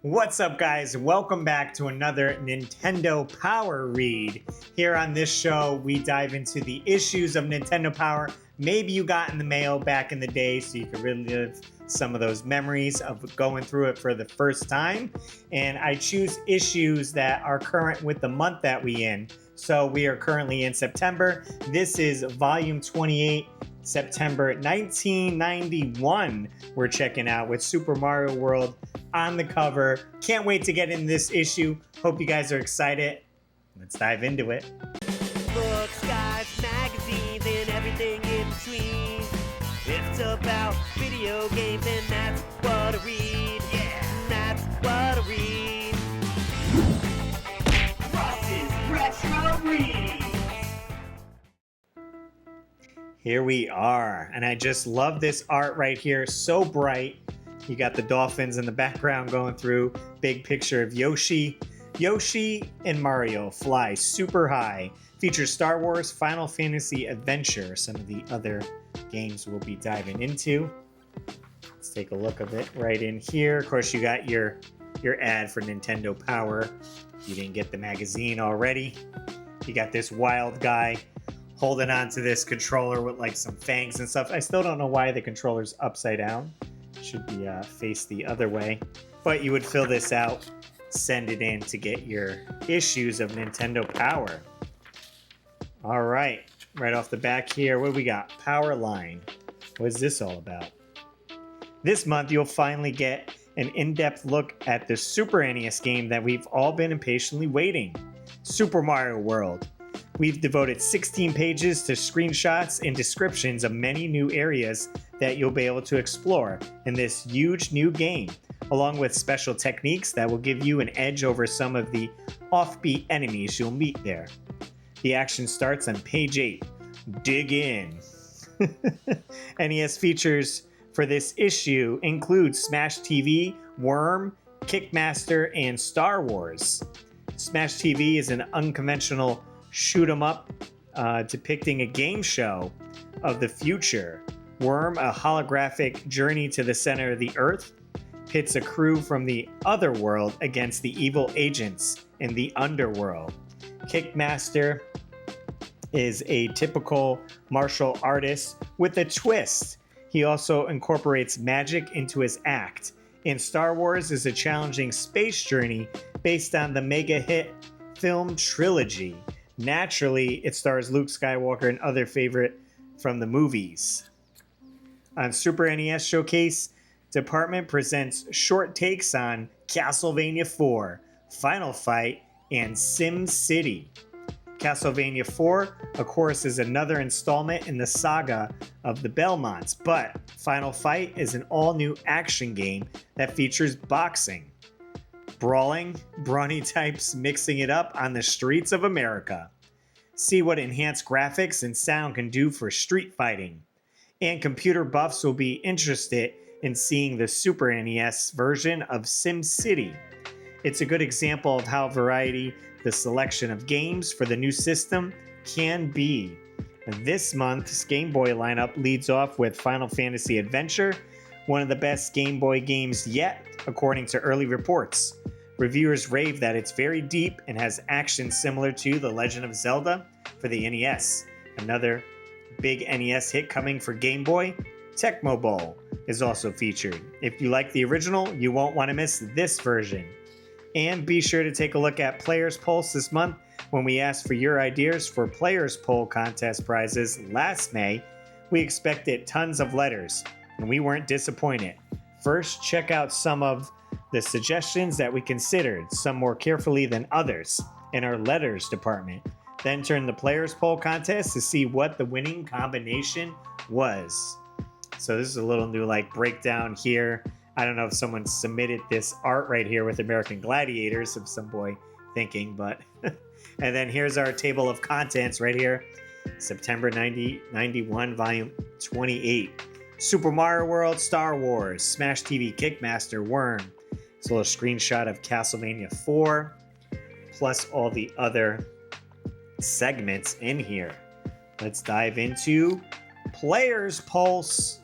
What's up, guys? Welcome back to another Nintendo Power Read. Here on this show, we dive into the issues of Nintendo Power maybe you got in the mail back in the day so you could relive some of those memories of going through it for the first time. And I choose issues that are current with the month that we in. So we are currently in September. This is volume 28, September 1991. We're checking out with Super Mario World on the cover. Can't wait to get in this issue. Hope you guys are excited. Let's dive into it. Books, guides, magazines, and everything in between. It's about video games, and that's what I read. Yeah, that's what I read. Ross's Retro Reads. Here we are, and I just love this art right here. So bright. You got the dolphins in the background going through. Big picture of Yoshi. Yoshi and Mario fly super high. Features Star Wars, Final Fantasy Adventure. Some of the other games we'll be diving into. Let's take a look of it right in here. Of course, you got your ad for Nintendo Power. If you didn't get the magazine already. You got this wild guy holding on to this controller with like some fangs and stuff. I still don't know why the controller's upside down. Should be faced the other way, but you would fill this out, send it in to get your issues of Nintendo Power. All right, right off the back here, what do we got? Power Line. What is this all about? This month, you'll finally get an in-depth look at the Super NES game that we've all been impatiently waiting, Super Mario World. We've devoted 16 pages to screenshots and descriptions of many new areas that you'll be able to explore in this huge new game, along with special techniques that will give you an edge over some of the offbeat enemies you'll meet there. The action starts on page 8. Dig in. NES features for this issue include Smash TV, Worm, Kickmaster, and Star Wars. Smash TV is an unconventional shoot 'em up depicting a game show of the future. Worm, a holographic journey to the center of the earth, pits a crew from the other world against the evil agents in the underworld. Kickmaster is a typical martial artist with a twist. He also incorporates magic into his act. And Star Wars is a challenging space journey based on the mega hit film trilogy. Naturally, it stars Luke Skywalker and other favorite from the movies. On Super NES Showcase, Department presents short takes on Castlevania 4, Final Fight, and Sim City. Castlevania 4, of course, is another installment in the saga of the Belmonts, but Final Fight is an all-new action game that features boxing. Brawling, brawny types mixing it up on the streets of America. See what enhanced graphics and sound can do for street fighting. And computer buffs will be interested in seeing the Super NES version of SimCity. It's a good example of how variety the selection of games for the new system can be. This month's Game Boy lineup leads off with Final Fantasy Adventure, one of the best Game Boy games yet, according to early reports. Reviewers rave that it's very deep and has action similar to The Legend of Zelda for the NES. Another big NES hit coming for Game Boy, Tecmo Bowl, is also featured. If you like the original, you won't want to miss this version. And be sure to take a look at Players Pulse this month when we asked for your ideas for Players Poll contest prizes last May. We expected tons of letters, and we weren't disappointed. First, check out some of the suggestions that we considered, some more carefully than others, in our letters department. Then turn the Players Poll contest to see what the winning combination was. So this is a little new breakdown here. I don't know if someone submitted this art right here with American Gladiators, of some boy thinking, but and then here's our table of contents right here. September 91, volume 28. Super Mario World, Star Wars, Smash TV, Kickmaster, Worm. It's a little screenshot of Castlevania 4, plus all the other segments in here. Let's dive into Players Pulse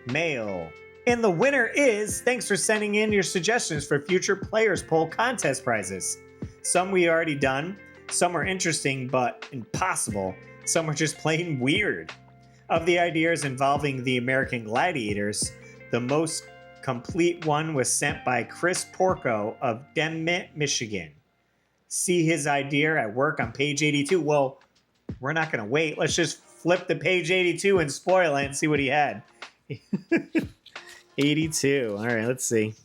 Mail And the winner is, thanks for sending in your suggestions for future Players Poll contest prizes. Some we already done, some are interesting but impossible, some are just plain weird. Of the ideas involving the American Gladiators, the most complete one was sent by Chris Porco of Demmit, Michigan. See his idea at work on page 82. Well, we're not going to wait. Let's just flip to page 82 and spoil it and see what he had. 82. All right, let's see.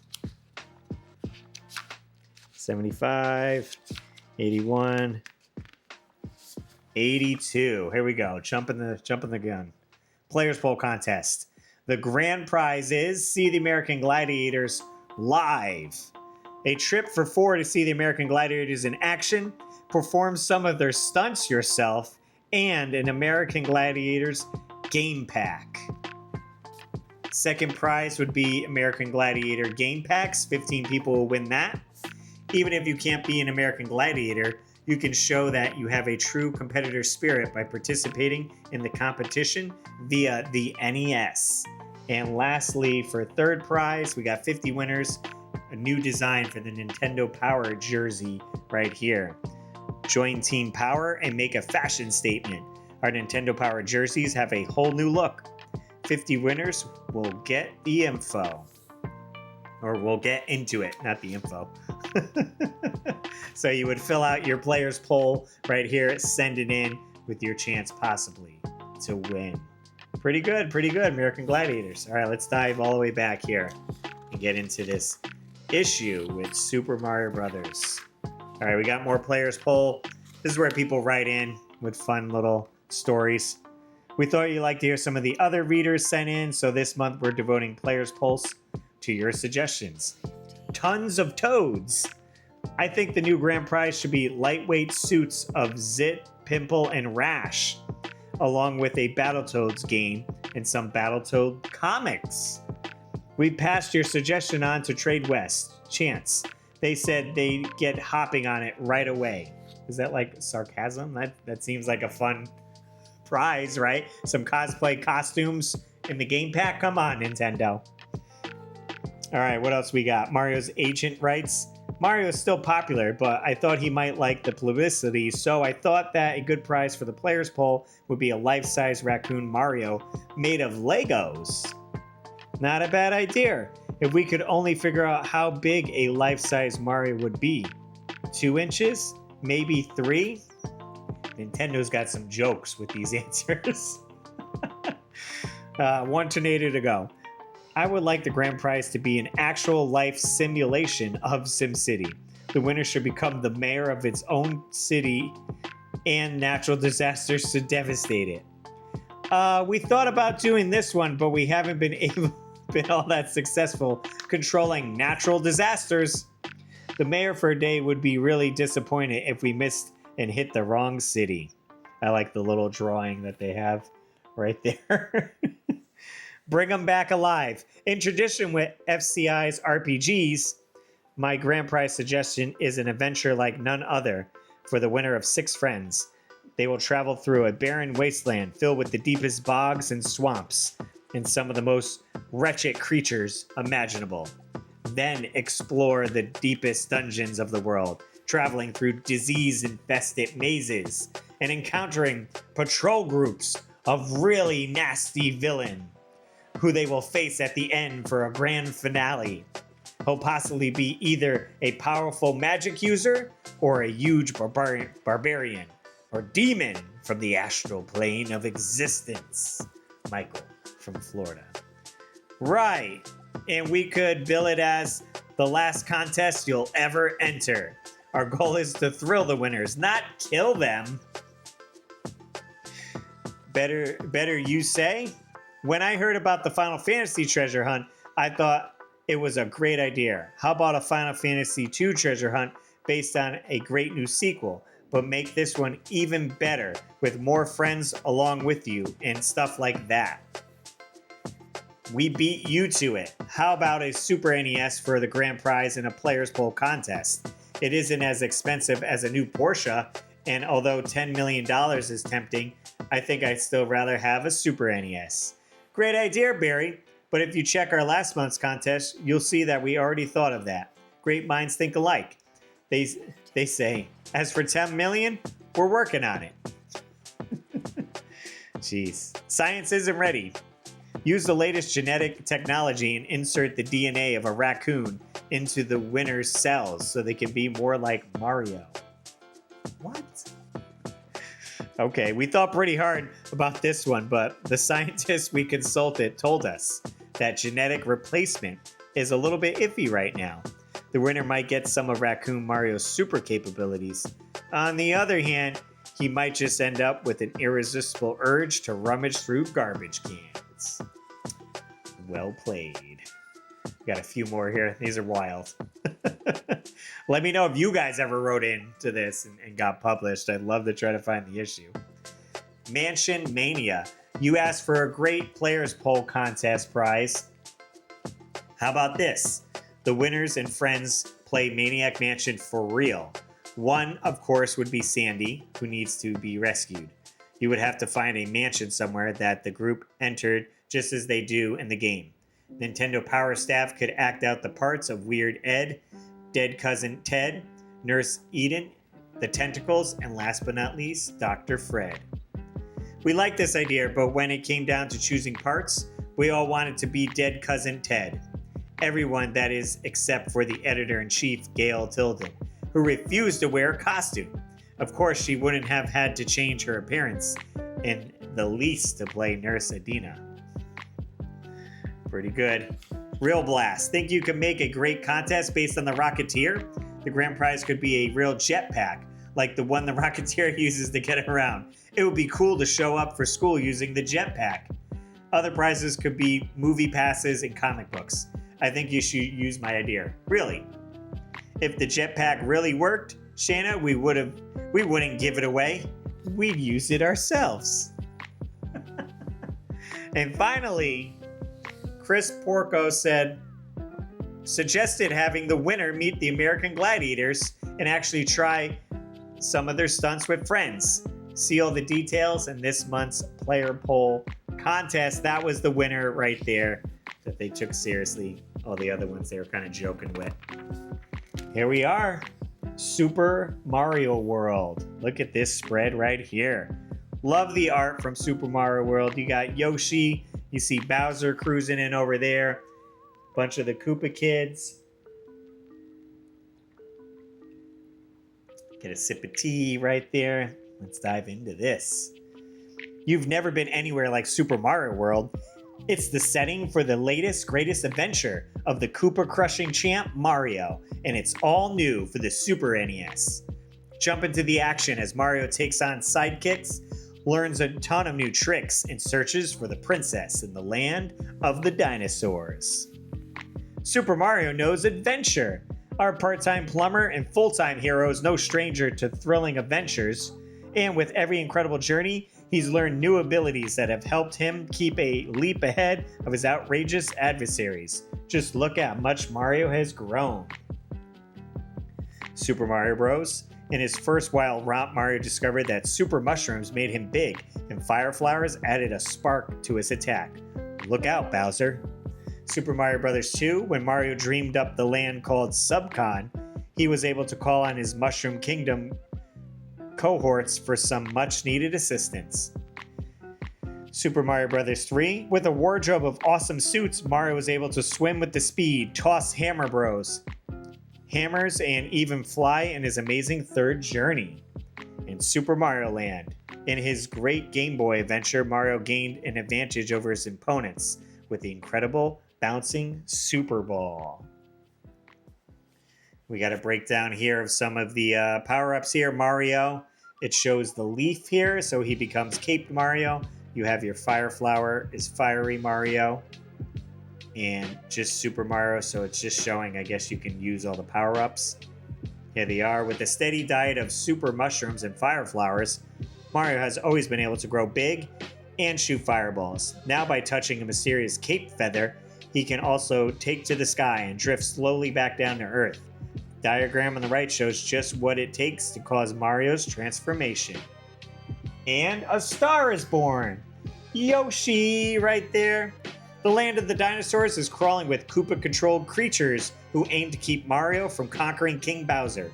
75, 81, 82. Here we go. Jumping the gun. Players Poll contest. The grand prize is see the American Gladiators live. A trip for 4 to see the American Gladiators in action, perform some of their stunts yourself, and an American Gladiators game pack. Second prize would be American Gladiator game packs. 15 people will win that. Even if you can't be an American Gladiator, you can show that you have a true competitor spirit by participating in the competition via the NES. And lastly, for third prize, we got 50 winners, a new design for the Nintendo Power jersey right here. Join Team Power and make a fashion statement. Our Nintendo Power jerseys have a whole new look. 50 winners will get the info. Or we'll get into it, not the info. So you would fill out your Players Poll right here, send it in with your chance possibly to win. Pretty good, American Gladiators. All right, let's dive all the way back here and get into this issue with Super Mario Brothers. All right, we got more Players Poll. This is where people write in with fun little stories. We thought you'd like to hear some of the other readers sent in, so this month we're devoting Players Polls to your suggestions. Tons of toads. I think the new grand prize should be lightweight suits of Zit, Pimple, and Rash, along with a Battletoads game and some Battletoad comics. We passed your suggestion on to Trade West. Chance. They said they'd get hopping on it right away. Is that like sarcasm? That seems like a fun prize, right? Some cosplay costumes in the game pack? Come on, Nintendo. All right, what else we got? Mario's agent writes, Mario is still popular, but I thought he might like the publicity, so I thought that a good prize for the Players Poll would be a life-size raccoon Mario made of Legos. Not a bad idea. If we could only figure out how big a life-size Mario would be. 2 inches? Maybe 3? Nintendo's got some jokes with these answers. 1 tornado to go. I would like the grand prize to be an actual life simulation of SimCity. The winner should become the mayor of its own city and natural disasters to devastate it. We thought about doing this one, but we haven't been all that successful controlling natural disasters. The mayor for a day would be really disappointed if we missed and hit the wrong city. I like the little drawing that they have right there. Bring them back alive. In tradition with FCI's RPGs, my grand prize suggestion is an adventure like none other for the winner of 6 friends. They will travel through a barren wasteland filled with the deepest bogs and swamps and some of the most wretched creatures imaginable. Then explore the deepest dungeons of the world, traveling through disease-infested mazes and encountering patrol groups of really nasty villains who they will face at the end for a grand finale. He'll possibly be either a powerful magic user or a huge barbarian or demon from the astral plane of existence. Michael from Florida. Right, and we could bill it as the last contest you'll ever enter. Our goal is to thrill the winners, not kill them. Better you say? When I heard about the Final Fantasy treasure hunt, I thought it was a great idea. How about a Final Fantasy II treasure hunt based on a great new sequel, but make this one even better with more friends along with you and stuff like that? We beat you to it. How about a Super NES for the grand prize in a Players Poll contest? It isn't as expensive as a new Porsche, and although $10 million is tempting, I think I'd still rather have a Super NES. Great idea, Barry. But if you check our last month's contest, you'll see that we already thought of that. Great minds think alike. They say. As for 10 million, we're working on it. Jeez. Science isn't ready. Use the latest genetic technology and insert the DNA of a raccoon into the winner's cells so they can be more like Mario. What? Okay, we thought pretty hard about this one, but the scientists we consulted told us that genetic replacement is a little bit iffy right now. The winner might get some of Raccoon Mario's super capabilities. On the other hand, he might just end up with an irresistible urge to rummage through garbage cans. Well played. Got a few more here. These are wild. Let me know if you guys ever wrote into this and got published. I'd love to try to find the issue. Mansion Mania. You asked for a great players poll contest prize. How about this? The winners and friends play Maniac Mansion for real. One, of course, would be Sandy, who needs to be rescued. You would have to find a mansion somewhere that the group entered just as they do in the game. Nintendo Power Staff could act out the parts of Weird Ed, Dead Cousin Ted, Nurse Eden, the Tentacles, and last but not least, Dr. Fred. We liked this idea, but when it came down to choosing parts, we all wanted to be Dead Cousin Ted. Everyone, that is, except for the editor-in-chief, Gail Tilden, who refused to wear a costume. Of course, she wouldn't have had to change her appearance in the least to play Nurse Adina. Pretty good. Real blast. Think you can make a great contest based on the Rocketeer? The grand prize could be a real jetpack, like the one the Rocketeer uses to get around. It would be cool to show up for school using the jetpack. Other prizes could be movie passes and comic books. I think you should use my idea. Really. If the jetpack really worked, Shayna, we wouldn't give it away. We'd use it ourselves. And finally, Chris Porco suggested having the winner meet the American Gladiators and actually try some of their stunts with friends. See all the details in this month's player poll contest. That was the winner right there that they took seriously. All the other ones they were kind of joking with. Here we are. Super Mario World. Look at this spread right here. Love the art from Super Mario World. You got Yoshi. You see Bowser cruising in over there. Bunch of the Koopa kids. Get a sip of tea right there. Let's dive into this. You've never been anywhere like Super Mario World. It's the setting for the latest, greatest adventure of the Koopa-crushing champ, Mario, and it's all new for the Super NES. Jump into the action as Mario takes on sidekicks, learns a ton of new tricks, and searches for the princess in the land of the dinosaurs. Super Mario knows adventure. Our part-time plumber and full-time hero is no stranger to thrilling adventures, and with every incredible journey, he's learned new abilities that have helped him keep a leap ahead of his outrageous adversaries. Just look at how much Mario has grown. Super Mario Bros. In his first wild romp, Mario discovered that super mushrooms made him big, and fire flowers added a spark to his attack. Look out, Bowser. Super Mario Bros. 2, when Mario dreamed up the land called Subcon, he was able to call on his Mushroom Kingdom cohorts for some much-needed assistance. Super Mario Bros. 3, with a wardrobe of awesome suits, Mario was able to swim with the speed, toss hammer bros, hammers, and even fly in his amazing third journey. In Super Mario Land, in his great Game Boy adventure, Mario gained an advantage over his opponents with the incredible bouncing Super Ball. We got a breakdown here of some of the power-ups here. Mario, it shows the leaf here, so he becomes Caped Mario. You have your Fire Flower is Fiery Mario. And just Super Mario, so it's just showing, I guess you can use all the power-ups. Here they are. With a steady diet of super mushrooms and fire flowers, Mario has always been able to grow big and shoot fireballs. Now by touching a mysterious cape feather, he can also take to the sky and drift slowly back down to Earth. Diagram on the right shows just what it takes to cause Mario's transformation. And a star is born. Yoshi right there. The land of the dinosaurs is crawling with Koopa-controlled creatures who aim to keep Mario from conquering King Bowser.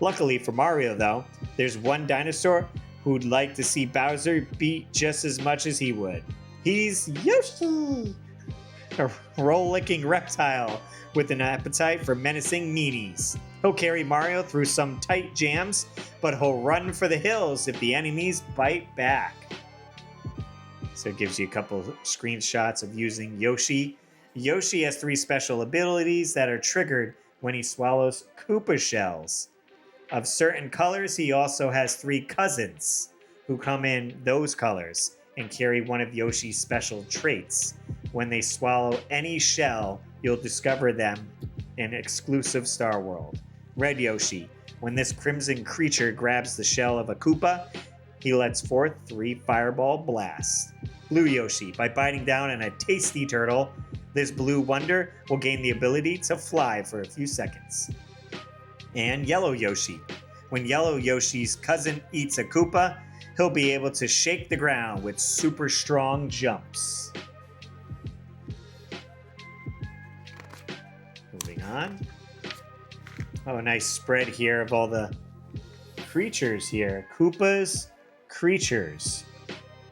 Luckily for Mario, though, there's one dinosaur who'd like to see Bowser beat just as much as he would. He's Yoshi, a roll-licking reptile with an appetite for menacing meaties. He'll carry Mario through some tight jams, but he'll run for the hills if the enemies bite back. So it gives you a couple screenshots of using Yoshi. Yoshi has 3 special abilities that are triggered when he swallows Koopa shells. Of certain colors, he also has 3 cousins who come in those colors and carry one of Yoshi's special traits. When they swallow any shell, you'll discover them in exclusive Star World. Red Yoshi. When this crimson creature grabs the shell of a Koopa, he lets forth 3 fireball blasts. Blue Yoshi. By biting down on a tasty turtle, this blue wonder will gain the ability to fly for a few seconds. And Yellow Yoshi. When Yellow Yoshi's cousin eats a Koopa, he'll be able to shake the ground with super strong jumps. Moving on. Oh, a nice spread here of all the creatures here. Koopas, creatures.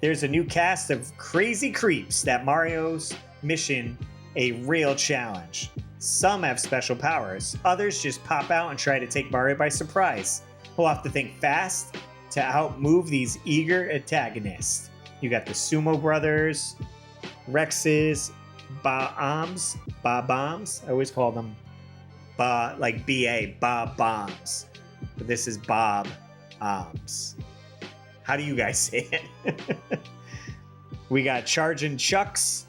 There's a new cast of crazy creeps that Mario's mission a real challenge. Some have special powers. Others just pop out and try to take Mario by surprise. We'll have to think fast to outmove these eager antagonists. You got the Sumo Brothers, Rexes, Bombs. I always call them like B-A, Bob Bombs. But this is Bob Bombs. How do you guys say it? We got Chargin' Chucks,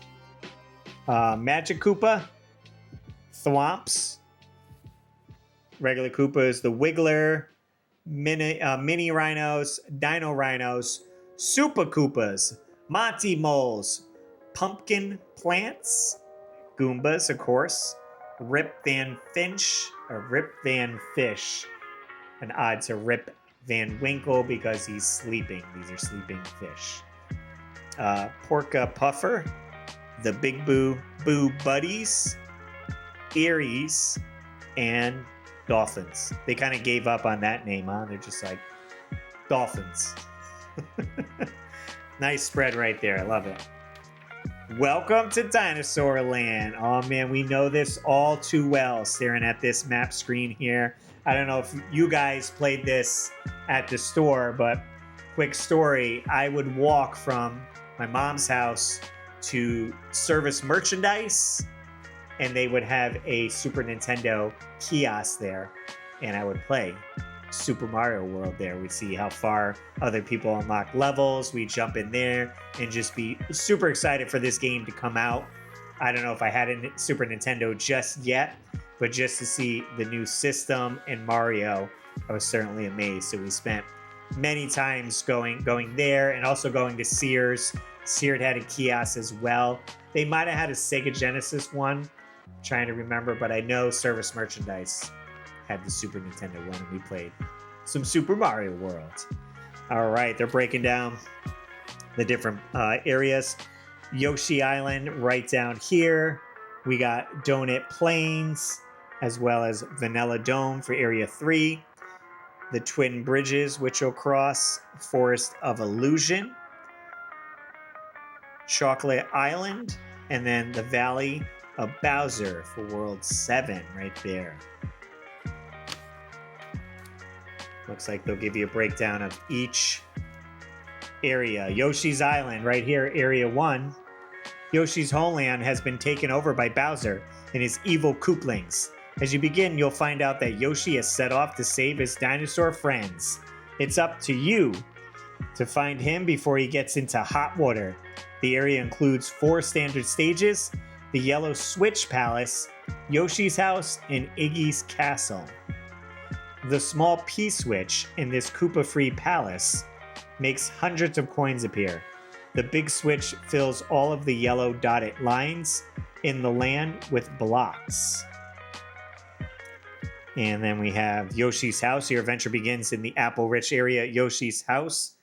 Magic Koopa, Thwomps, regular Koopas, the Wiggler, Mini Rhinos, Dino Rhinos, Super Koopas, Monty Moles, Pumpkin Plants, Goombas, of course, Rip Van Finch, or Rip Van Fish, an odd to Rip Van Winkle because he's sleeping. These are sleeping fish. Porka Puffer, the Big Boo Buddies, Eries, and Dolphins. They kind of gave up on that name, huh? They're just like, Dolphins. Nice spread right there. I love it. Welcome to Dinosaur Land. Oh man, we know this all too well staring at this map screen here. I don't know if you guys played this at the store, but quick story, I would walk from my mom's house to Service Merchandise, and they would have a Super Nintendo kiosk there, and I would play Super Mario World there. We'd see how far other people unlock levels. We'd jump in there and just be super excited for this game to come out. I don't know if I had a Super Nintendo just yet, but just to see the new system and Mario, I was certainly amazed. So we spent many times going there and also going to Sears. Sears had a kiosk as well. They might have had a Sega Genesis one. I'm trying to remember, but I know Service Merchandise had the Super Nintendo one, and we played some Super Mario World. All right, they're breaking down the different areas. Yoshi Island right down here. We got Donut Plains, as well as Vanilla Dome for Area 3. The Twin Bridges, which will cross Forest of Illusion. Chocolate Island, and then the Valley of Bowser for World 7 right there. Looks like they'll give you a breakdown of each area. Yoshi's Island right here, Area 1. Yoshi's homeland has been taken over by Bowser and his evil Kooplings. As you begin, you'll find out that Yoshi has set off to save his dinosaur friends. It's up to you to find him before he gets into hot water. The area includes 4 standard stages, the Yellow Switch Palace, Yoshi's House, and Iggy's Castle. The small P-switch in this Koopa-free palace makes hundreds of coins appear. The big switch fills all of the yellow dotted lines in the land with blocks. And then we have Yoshi's House. Your adventure begins in the Apple Rich area. Yoshi's House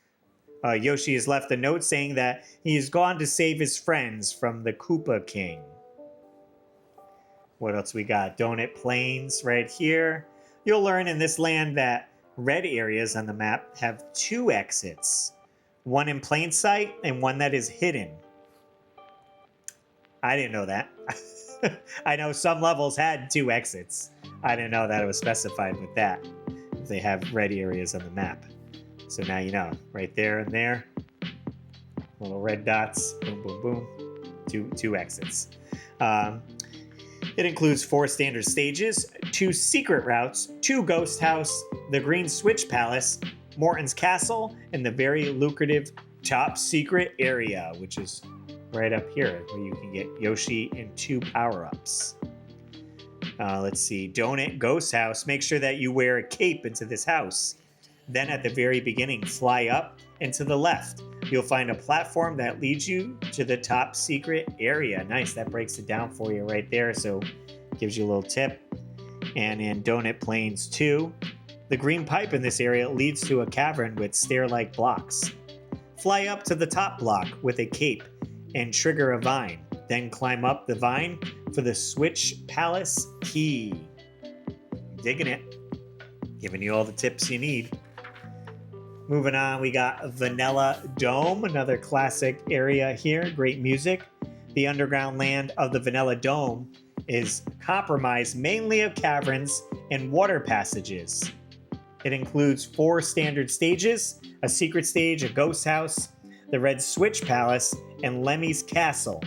Yoshi has left a note saying that he has gone to save his friends from the Koopa King. What else we got? Donut Plains right here. You'll learn in this land that red areas on the map have 2 exits. One in plain sight and one that is hidden. I didn't know that. I know some levels had 2 exits. I didn't know that it was specified with that. If they have red areas on the map. So now you know. Right there and there. Little red dots. Boom, boom, boom. Two exits. It includes 4 standard stages, 2 secret routes, 2 ghost house, the Green Switch Palace, Morton's Castle, and the very lucrative top secret area, which is right up here, where you can get Yoshi and 2 power-ups. Let's see, Donut Ghost House. Make sure that you wear a cape into this house. Then at the very beginning, fly up and to the left. You'll find a platform that leads you to the top secret area. Nice, that breaks it down for you right there, so gives you a little tip. And in Donut Plains 2, the green pipe in this area leads to a cavern with stair-like blocks. Fly up to the top block with a cape and trigger a vine. Then climb up the vine for the Switch Palace key. Digging it. Giving you all the tips you need. Moving on, we got Vanilla Dome, another classic area here. Great music. The underground land of the Vanilla Dome is comprised mainly of caverns and water passages. It includes 4 standard stages, a secret stage, a ghost house, the Red Switch Palace, and Lemmy's Castle.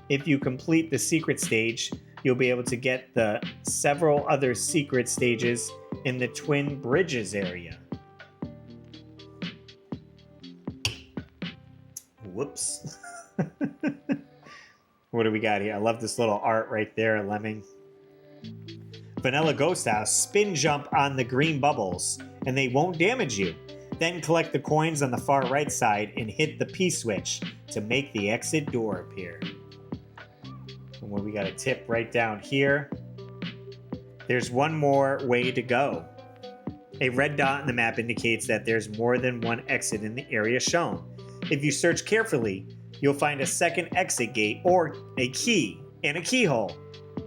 If you complete the secret stage, you'll be able to get the several other secret stages in the Twin Bridges area. Whoops. What do we got here? I love this little art right there, Lemming. Vanilla Ghost House. Spin jump on the green bubbles, and they won't damage you. Then collect the coins on the far right side and hit the P-switch to make the exit door appear. And we got a tip right down here. There's one more way to go. A red dot on the map indicates that there's more than one exit in the area shown. If you search carefully, you'll find a second exit gate or a key and a keyhole.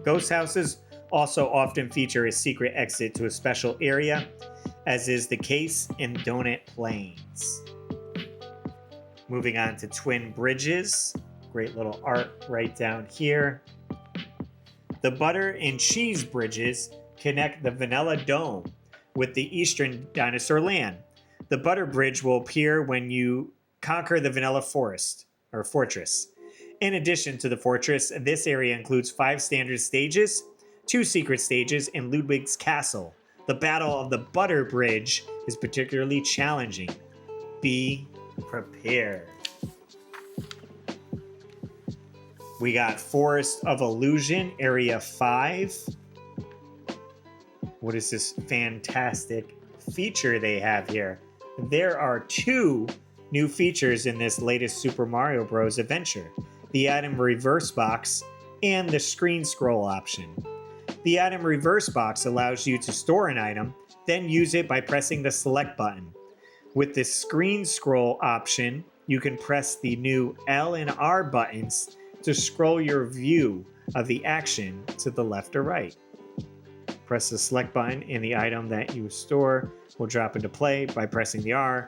Ghost houses also often feature a secret exit to a special area, as is the case in Donut Plains. Moving on to Twin Bridges. Great little art right down here. The butter and cheese bridges connect the Vanilla Dome with the Eastern Dinosaur Land. The butter bridge will appear when you conquer the Vanilla Forest, or Fortress. In addition to the fortress, this area includes 5 standard stages, 2 secret stages, and Ludwig's Castle. The Battle of the Butter Bridge is particularly challenging. Be prepared. We got Forest of Illusion, Area 5. What is this fantastic feature they have here? There are 2 new features in this latest Super Mario Bros. Adventure. The item reverse box and the screen scroll option. The item reverse box allows you to store an item, then use it by pressing the select button. With the screen scroll option, you can press the new L and R buttons to scroll your view of the action to the left or right. Press the select button and the item that you store will drop into play. By pressing the R,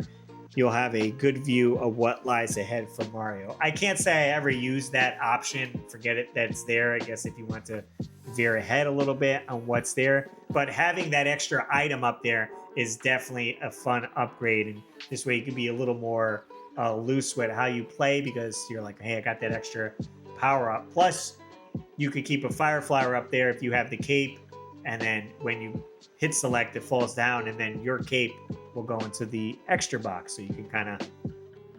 you'll have a good view of what lies ahead for Mario. I can't say I ever used that option. Forget it, that's there. I guess if you want to veer ahead a little bit on what's there. But having that extra item up there is definitely a fun upgrade. And this way you can be a little more loose with how you play, because you're like, hey, I got that extra power up. Plus, you could keep a fire flower up there if you have the cape. And then when you hit select, it falls down, and then your cape will go into the extra box. So you can kind of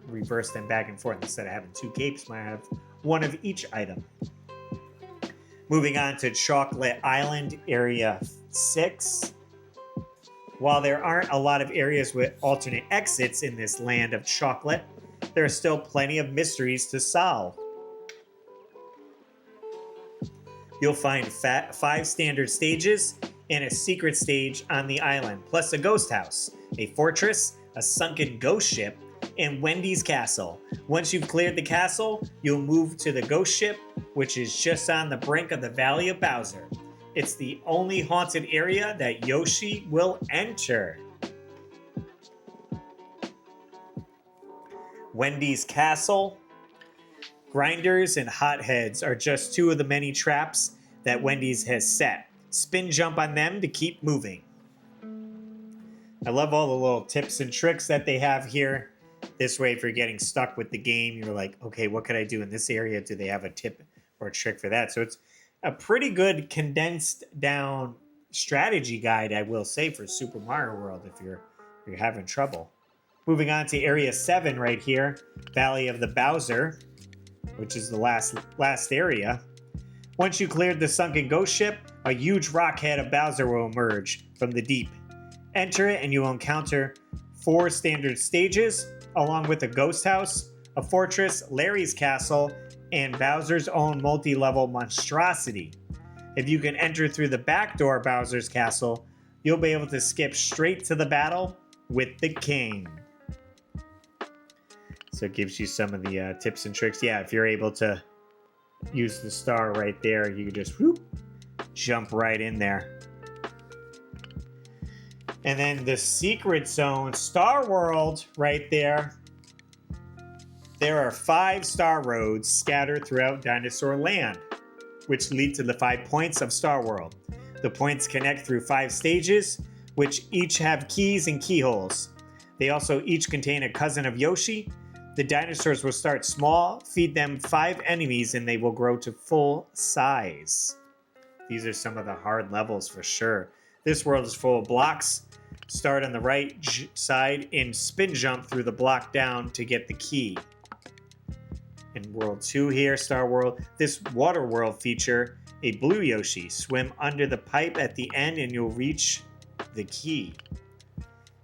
reverse them back and forth. Instead of having 2 capes, you might have one of each item. Moving on to Chocolate Island, Area 6. While there aren't a lot of areas with alternate exits in this land of chocolate, there are still plenty of mysteries to solve. You'll find 5 standard stages and a secret stage on the island, plus a ghost house, a fortress, a sunken ghost ship, in Wendy's castle. Once you've cleared the castle, you'll move to the ghost ship, which is just on the brink of the Valley of Bowser. It's the only haunted area that Yoshi will enter. Wendy's castle. Grinders and hotheads are just two of the many traps that Wendy's has set. Spin jump on them to keep moving. I love all the little tips and tricks that they have here. This way, if you're getting stuck with the game, you're like, okay, what could I do in this area? Do they have a tip or a trick for that? So it's a pretty good condensed down strategy guide, I will say, for Super Mario World if you're having trouble. Moving on to Area 7 right here, Valley of the Bowser, which is the last area. Once you cleared the sunken ghost ship, a huge rock head of Bowser will emerge from the deep. Enter it and you will encounter 4 standard stages, along with a ghost house, a fortress, Larry's castle, and Bowser's own multi-level monstrosity. If you can enter through the back door of Bowser's castle, you'll be able to skip straight to the battle with the king. So it gives you some of the tips and tricks. Yeah, if you're able to use the star right there, you can just whoop, jump right in there. And then the secret zone, Star World, right there. There are 5 star roads scattered throughout Dinosaur Land, which lead to the 5 points of Star World. The points connect through 5 stages, which each have keys and keyholes. They also each contain a cousin of Yoshi. The dinosaurs will start small, feed them 5 enemies, and they will grow to full size. These are some of the hard levels for sure. This world is full of blocks. Start on the right side and spin jump through the block down to get the key. In World 2 here, Star World, this water world feature a blue Yoshi. Swim under the pipe at the end and you'll reach the key.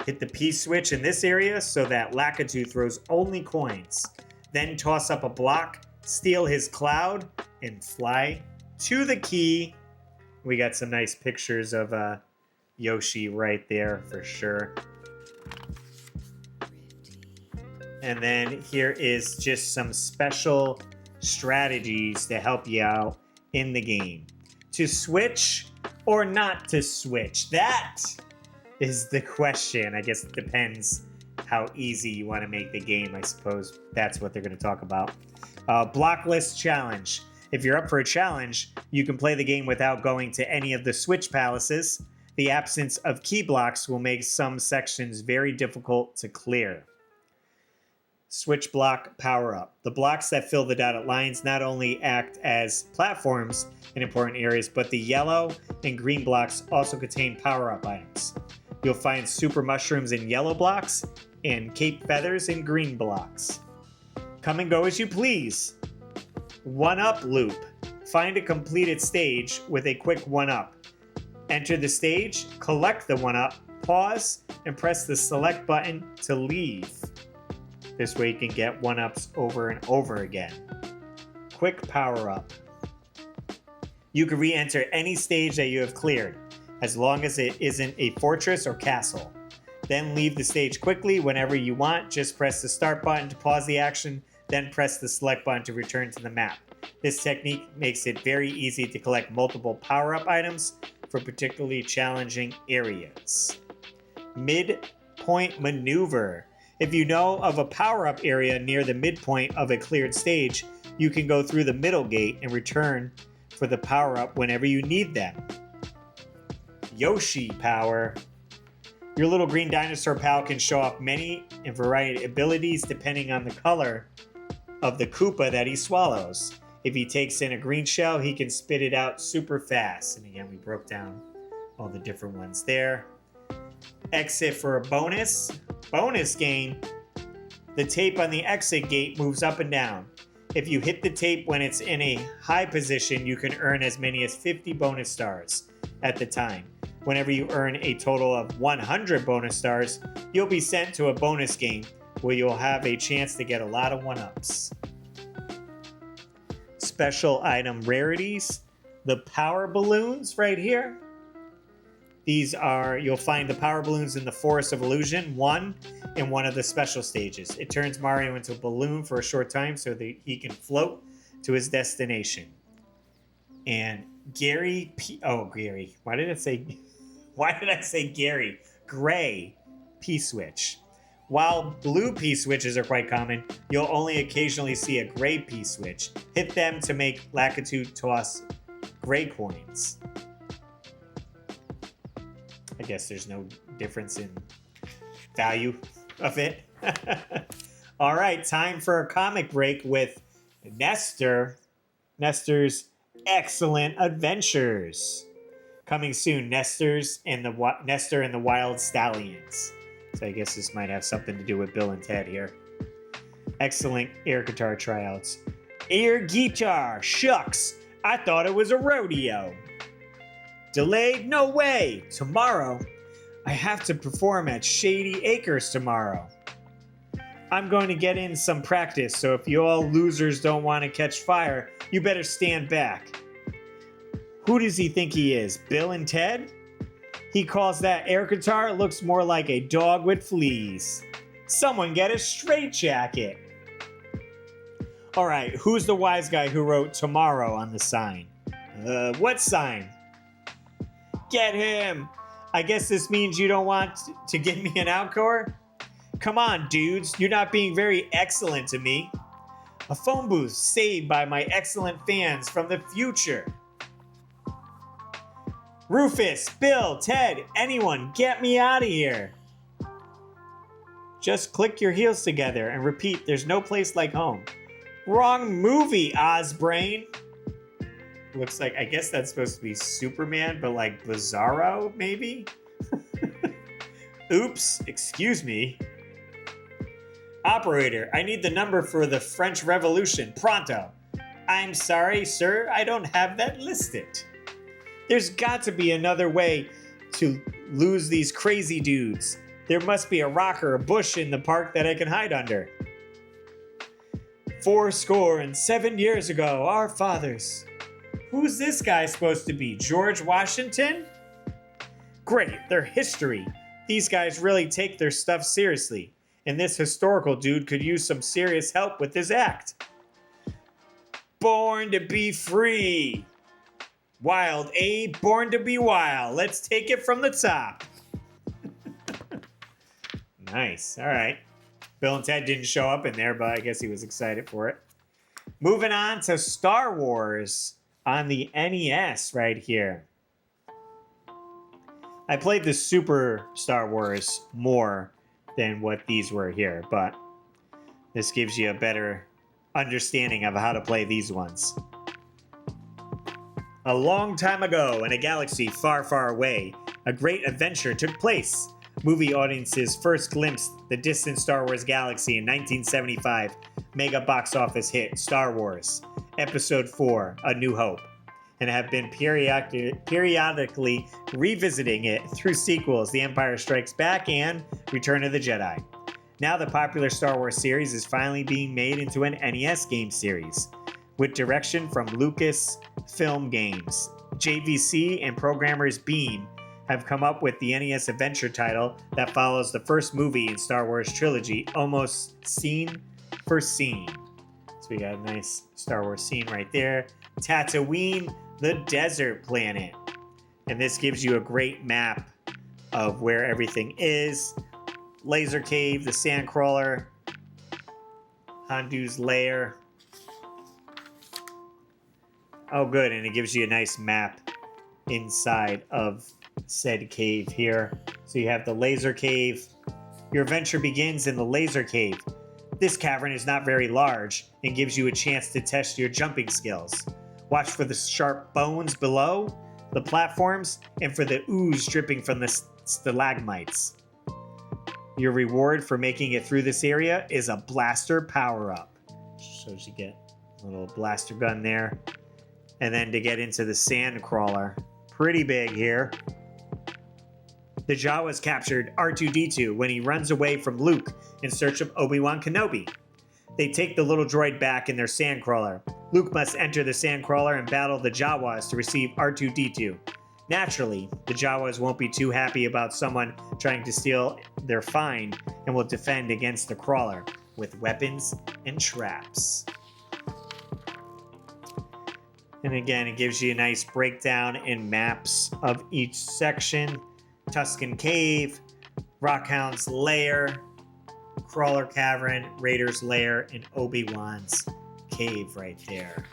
Hit the P switch in this area so that Lakitu throws only coins. Then toss up a block, steal his cloud, and fly to the key. We got some nice pictures of Yoshi right there for sure. And then here is just some special strategies to help you out in the game. To switch or not to switch? That is the question. I guess it depends how easy you want to make the game. I suppose that's what they're going to talk about. Block list challenge. If you're up for a challenge, you can play the game without going to any of the switch palaces. The absence of key blocks will make some sections very difficult to clear. Switch block power up. The blocks that fill the dotted lines not only act as platforms in important areas, but the yellow and green blocks also contain power up items. You'll find super mushrooms in yellow blocks and cape feathers in green blocks. Come and go as you please. 1-up loop. Find a completed stage with a quick 1-up. Enter the stage, collect the 1-up, pause, and press the select button to leave. This way you can get 1-ups over and over again. Quick power up. You can re-enter any stage that you have cleared, as long as it isn't a fortress or castle. Then leave the stage quickly whenever you want. Just press the start button to pause the action, then press the select button to return to the map. This technique makes it very easy to collect multiple power-up items for particularly challenging areas. Midpoint maneuver. If you know of a power-up area near the midpoint of a cleared stage, you can go through the middle gate and return for the power-up whenever you need them. Yoshi power. Your little green dinosaur pal can show off many and variety abilities depending on the color of the Koopa that he swallows. If he takes in a green shell, he can spit it out super fast. And again, we broke down all the different ones there. Exit for a bonus game. The tape on the exit gate moves up and down. If you hit the tape when it's in a high position, you can earn as many as 50 bonus stars at the time. Whenever you earn a total of 100 bonus stars, you'll be sent to a bonus game where you'll have a chance to get a lot of 1-ups. Special item rarities. The power balloons right here. You'll find the power balloons in the Forest of Illusion, one in one of the special stages. It turns Mario into a balloon for a short time so that he can float to his destination. And Gary why did I say Gary? Gray P-switch. While blue P-switches are quite common, you'll only occasionally see a gray P-switch. Hit them to make Lakitu toss gray coins. I guess there's no difference in value of it. All right, time for a comic break with Nestor's Excellent Adventures. Coming soon, Nestor and the Wild Stallions. So I guess this might have something to do with Bill and Ted here. Excellent air guitar tryouts. Air guitar, shucks, I thought it was a rodeo. Delayed? No way! Tomorrow? I have to perform at Shady Acres tomorrow. I'm going to get in some practice, so if you all losers don't want to catch fire, you better stand back. Who does he think he is, Bill and Ted? He calls that air guitar, looks more like a dog with fleas. Someone get a straitjacket. All right, who's the wise guy who wrote tomorrow on the sign? What sign? Get him! I guess this means you don't want to give me an encore? Come on, dudes, you're not being very excellent to me. A phone booth saved by my excellent fans from the future. Rufus, Bill, Ted, anyone, get me out of here. Just click your heels together and repeat, there's no place like home. Wrong movie, Ozbrain. Looks like, I guess that's supposed to be Superman, but like Bizarro, maybe? Oops, excuse me. Operator, I need the number for the French Revolution, pronto. I'm sorry, sir, I don't have that listed. There's got to be another way to lose these crazy dudes. There must be a rock or a bush in the park that I can hide under. 7 years ago, our fathers. Who's this guy supposed to be? George Washington? Great, their history. These guys really take their stuff seriously, and this historical dude could use some serious help with his act. Born to be free. Wild Abe, born to be wild. Let's take it from the top. Nice. All right. Bill and Ted didn't show up in there, but I guess he was excited for it. Moving on to Star Wars on the NES right here. I played the Super Star Wars more than what these were here, but this gives you a better understanding of how to play these ones. A long time ago, in a galaxy far, far away, a great adventure took place. Movie audiences first glimpsed the distant Star Wars galaxy in 1975 mega box office hit Star Wars, Episode 4, A New Hope, and have been periodically revisiting it through sequels The Empire Strikes Back and Return of the Jedi. Now the popular Star Wars series is finally being made into an NES game series, with direction from Lucasfilm Games. JVC and programmers Beam have come up with the NES adventure title that follows the first movie in Star Wars trilogy, almost scene for scene. So we got a nice Star Wars scene right there. Tatooine, the desert planet. And this gives you a great map of where everything is. Laser Cave, the Sandcrawler, Hondu's Lair. Oh, good, and it gives you a nice map inside of said cave here. So you have the Laser Cave. Your adventure begins in the Laser Cave. This cavern is not very large and gives you a chance to test your jumping skills. Watch for the sharp bones below the platforms and for the ooze dripping from the stalagmites. Your reward for making it through this area is a blaster power-up. So you get a little blaster gun there. And then to get into the sand crawler, pretty big here. The Jawas captured R2-D2 when he runs away from Luke in search of Obi-Wan Kenobi. They take the little droid back in their sandcrawler. Luke must enter the sandcrawler and battle the Jawas to receive R2-D2. Naturally, the Jawas won't be too happy about someone trying to steal their find and will defend against the crawler with weapons and traps. And again, it gives you a nice breakdown and maps of each section. Tuscan Cave, Rockhound's Lair, Crawler Cavern, Raider's Lair, and Obi-Wan's Cave right there.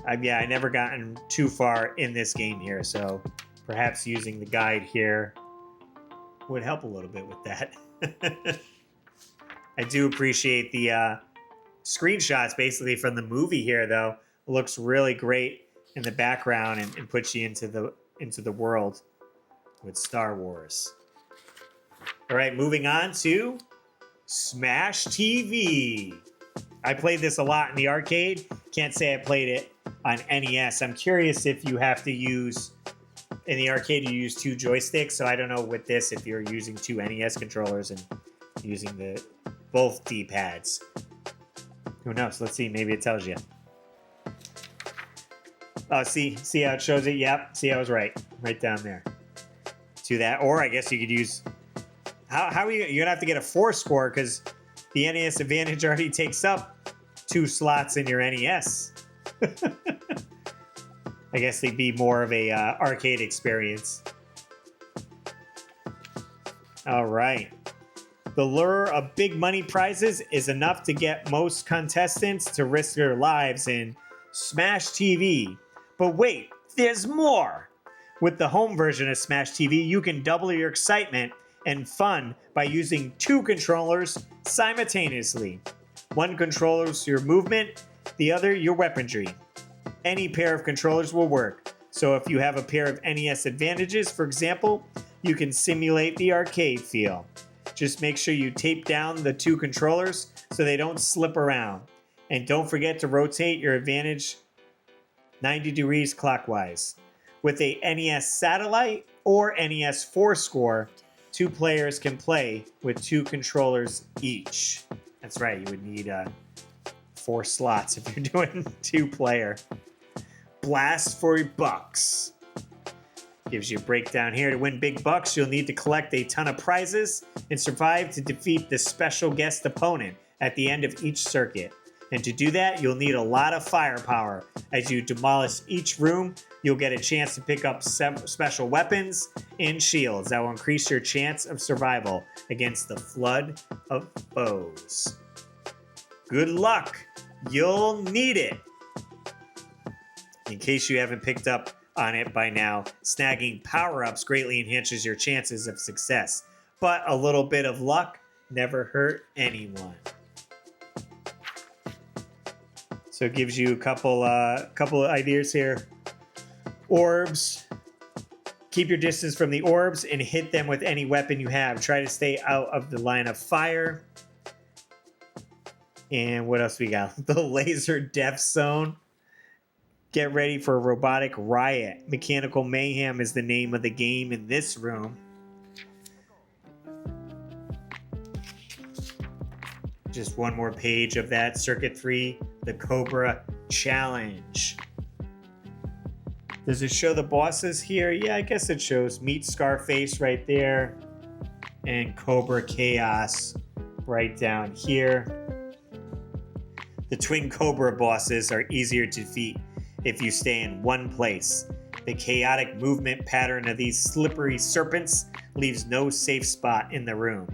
I never gotten too far in this game here, so perhaps using the guide here would help a little bit with that. I do appreciate the screenshots basically from the movie here, though. It looks really great in the background and puts you into the world with Star Wars. All right, moving on to Smash TV. I played this a lot in the arcade. Can't say I played it on NES. I'm curious if you have to use, in the arcade you use 2 joysticks, so I don't know with this if you're using 2 NES controllers and using both D-pads. Who knows? Let's see, maybe it tells you. Oh, see how it shows it? Yep, see I was right down there. To that, or I guess you could use, how are you're gonna have to get a 4 score because the NES Advantage already takes up 2 slots in your NES. I guess they'd be more of a arcade experience. All right. The lure of big money prizes is enough to get most contestants to risk their lives in Smash TV. But wait, there's more! With the home version of Smash TV, you can double your excitement and fun by using 2 controllers simultaneously. One controls your movement, the other your weaponry. Any pair of controllers will work. So if you have a pair of NES Advantages, for example, you can simulate the arcade feel. Just make sure you tape down the 2 controllers so they don't slip around. And don't forget to rotate your Advantage 90 degrees clockwise. With a NES Satellite or NES 4 score, 2 players can play with 2 controllers each. That's right, you would need 4 slots if you're doing 2-player. Blast for bucks. Gives you a breakdown here. To win big bucks, you'll need to collect a ton of prizes and survive to defeat the special guest opponent at the end of each circuit. And to do that, you'll need a lot of firepower. As you demolish each room, you'll get a chance to pick up special weapons and shields that will increase your chance of survival against the flood of foes. Good luck! You'll need it! In case you haven't picked up on it by now, snagging power-ups greatly enhances your chances of success. But a little bit of luck never hurt anyone. So it gives you a couple of ideas here. Orbs. Keep your distance from the orbs and hit them with any weapon you have. Try to stay out of the line of fire. And what else we got? The laser death zone. Get ready for a robotic riot. Mechanical Mayhem is the name of the game in this room. Just one more page of that. Circuit 3, the Cobra Challenge. Does it show the bosses here? Yeah, I guess it shows Meet Scarface right there. And Cobra Chaos right down here. The Twin Cobra bosses are easier to defeat if you stay in one place. The chaotic movement pattern of these slippery serpents leaves no safe spot in the room.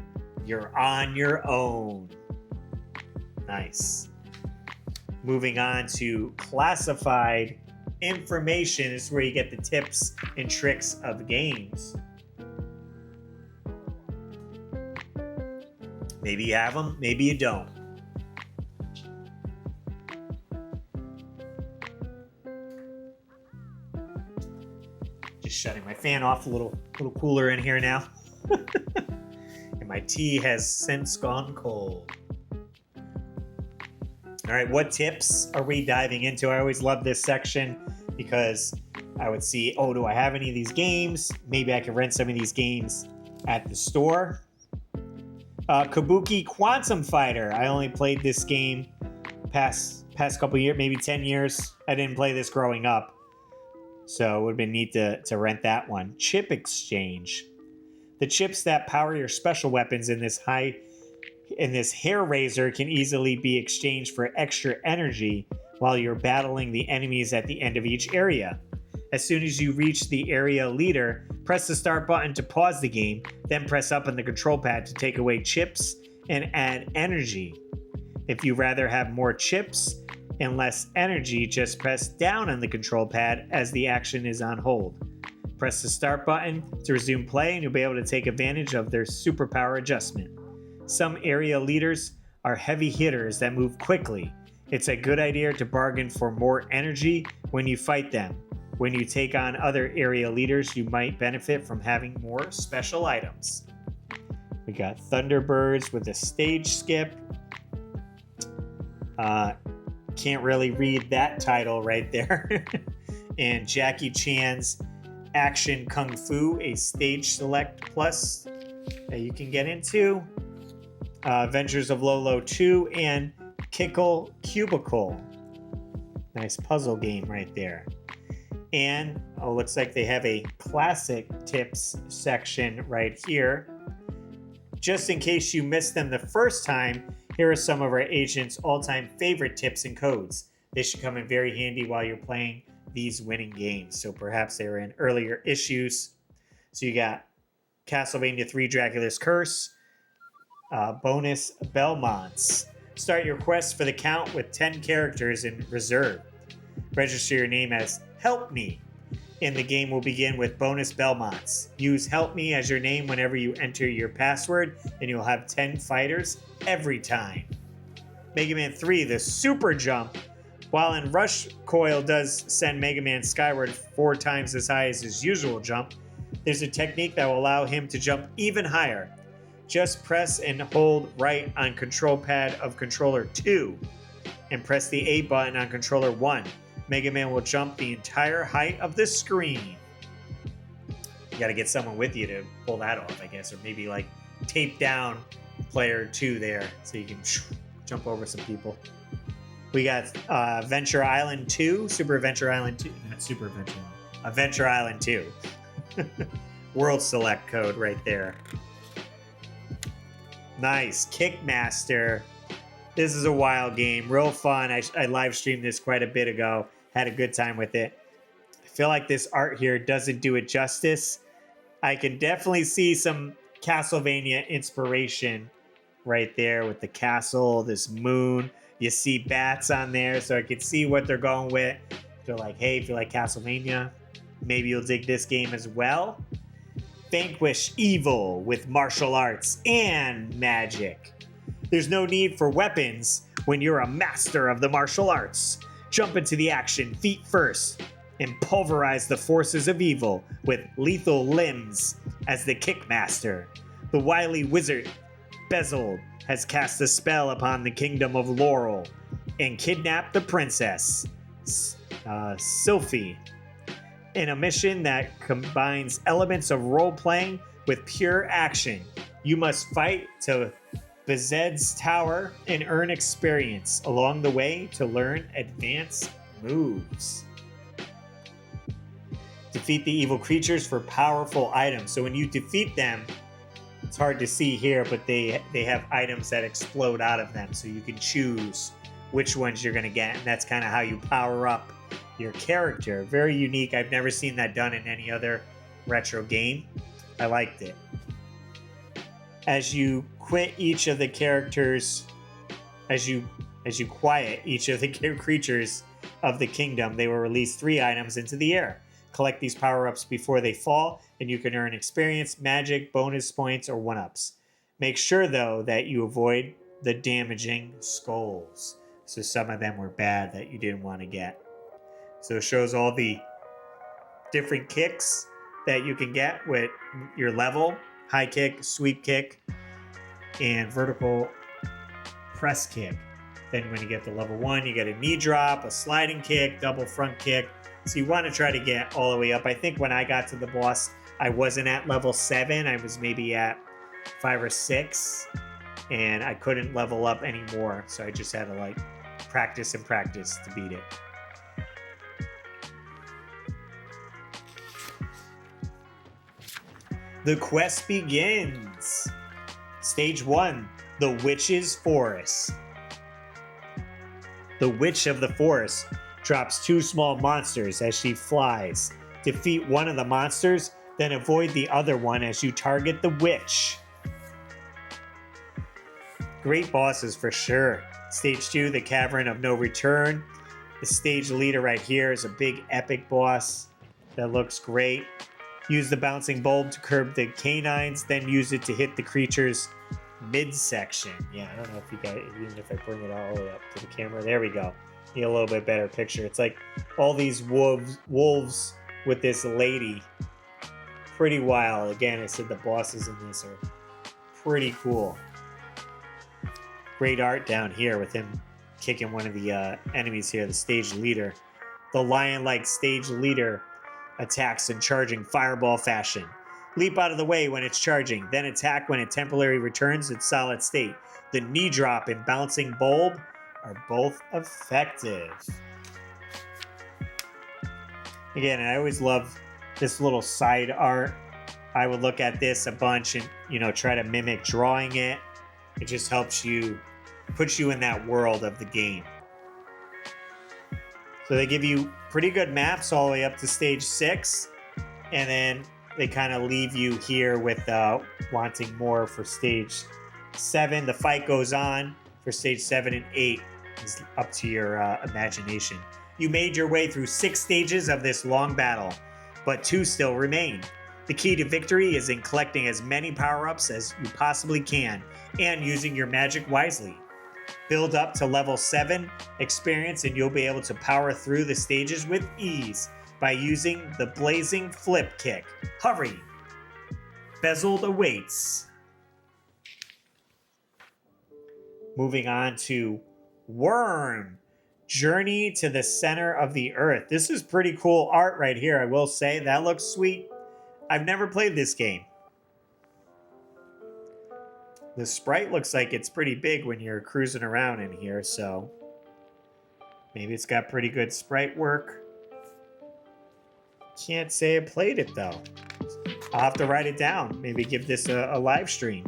You're on your own. Nice. Moving on to classified information is where you get the tips and tricks of games. Maybe you have them, maybe you don't. Just shutting my fan off, a little cooler in here now. And my tea has since gone cold. All right, what tips are we diving into? I always love this section because I would see, oh, do I have any of these games? Maybe I can rent some of these games at the store. Kabuki Quantum Fighter. I only played this game past couple years, maybe 10 years. I didn't play this growing up. So it would have been neat to rent that one. Chip exchange. The chips that power your special weapons in this hair razor can easily be exchanged for extra energy while you're battling the enemies at the end of each area. As soon as you reach the area leader, press the start button to pause the game, then press up on the control pad to take away chips and add energy. If you rather have more chips and less energy, just press down on the control pad as the action is on hold. Press the start button to resume play and you'll be able to take advantage of their superpower adjustment. Some area leaders are heavy hitters that move quickly. It's a good idea to bargain for more energy when you fight them. When you take on other area leaders, you might benefit from having more special items. We got Thunderbirds with a stage skip. Can't really read that title right there. And Jackie Chan's Action Kung Fu, a stage select plus that you can get into. Adventures of Lolo 2 and Kickle Cubicle. Nice puzzle game right there. And looks like they have a classic tips section right here. Just in case you missed them the first time, here are some of our agents' all-time favorite tips and codes. They should come in very handy while you're playing these winning games. So perhaps they were in earlier issues. So you got Castlevania 3 Dracula's Curse, bonus Belmonts. Start your quest for the count with 10 characters in reserve. Register your name as Help Me. And the game will begin with bonus Belmonts. Use Help Me as your name whenever you enter your password, and you'll have 10 fighters every time. Mega Man 3, the Super Jump. While in Rush, Coil does send Mega Man skyward 4 times as high as his usual jump, there's a technique that will allow him to jump even higher. Just press and hold right on control pad of controller 2, and press the A button on controller 1. Mega Man will jump the entire height of the screen. You gotta get someone with you to pull that off, I guess, or maybe like tape down player 2 there so you can jump over some people. We got Adventure Island 2, Super Adventure Island 2, not Super Adventure Island, Adventure Island 2. World select code right there. Nice, Kickmaster. This is a wild game, real fun. I live streamed this quite a bit ago. Had a good time with it. I feel like this art here doesn't do it justice. I can definitely see some Castlevania inspiration right there with the castle, this moon. You see bats on there, so I can see what they're going with. They're like, hey, if you like Castlevania, maybe you'll dig this game as well. Vanquish evil with martial arts and magic. There's no need for weapons when you're a master of the martial arts. Jump into the action feet first and pulverize the forces of evil with lethal limbs as the Kickmaster. The wily wizard Bezold has cast a spell upon the kingdom of Laurel and kidnapped the princess, Sylphie, in a mission that combines elements of role-playing with pure action. You must fight to Bezed's Tower and earn experience along the way to learn advanced moves. Defeat the evil creatures for powerful items. So when you defeat them, it's hard to see here, but they have items that explode out of them, so you can choose which ones you're going to get, and that's kind of how you power up your character. Very unique. I've never seen that done in any other retro game. I liked it. As you quit each of the characters, as you quiet each of the creatures of the kingdom, they will release 3 items into the air. Collect these power-ups before they fall, and you can earn experience, magic, bonus points, or 1-ups. Make sure, though, that you avoid the damaging skulls. So some of them were bad that you didn't want to get. So it shows all the different kicks that you can get with your level. High kick, sweep kick, and vertical press kick. Then when you get to level 1, you get a knee drop, a sliding kick, double front kick. So you want to try to get all the way up. I think when I got to the boss, I wasn't at level 7. I was maybe at 5 or 6. And I couldn't level up anymore. So I just had to practice and practice to beat it. The quest begins. Stage 1, the Witch's Forest. The Witch of the Forest drops 2 small monsters as she flies. Defeat one of the monsters, then avoid the other one as you target the witch. Great bosses for sure. Stage 2, the Cavern of No Return. The stage leader right here is a big epic boss that looks great. Use the bouncing bulb to curb the canines, then use it to hit the creature's midsection. Yeah, I don't know if you guys, even if I bring it all the way up to the camera, there we go. Get a little bit better picture. It's like all these wolves with this lady. Pretty wild. Again, I said the bosses in this are pretty cool. Great art down here with him kicking one of the enemies here, the stage leader. The lion-like stage leader attacks in charging fireball fashion. Leap out of the way when it's charging, then attack when it temporarily returns its solid state. The knee drop and bouncing bulb are both effective. Again, I always love this little side art. I would look at this a bunch and, try to mimic drawing it. It just helps you, puts you in that world of the game. So they give you pretty good maps all the way up to stage 6. And then they kind of leave you here with wanting more for stage 7. The fight goes on for stage 7 and 8. It's up to your imagination. You made your way through 6 stages of this long battle, but 2 still remain. The key to victory is in collecting as many power-ups as you possibly can and using your magic wisely. Build up to level 7 experience and you'll be able to power through the stages with ease by using the blazing flip kick. Hurry! Bezeled awaits. Moving on to Worm. Journey to the Center of the Earth. This is pretty cool art right here, I will say. That looks sweet. I've never played this game. The sprite looks like it's pretty big when you're cruising around in here, so maybe it's got pretty good sprite work. Can't say I played it, though. I'll have to write it down. Maybe give this a live stream.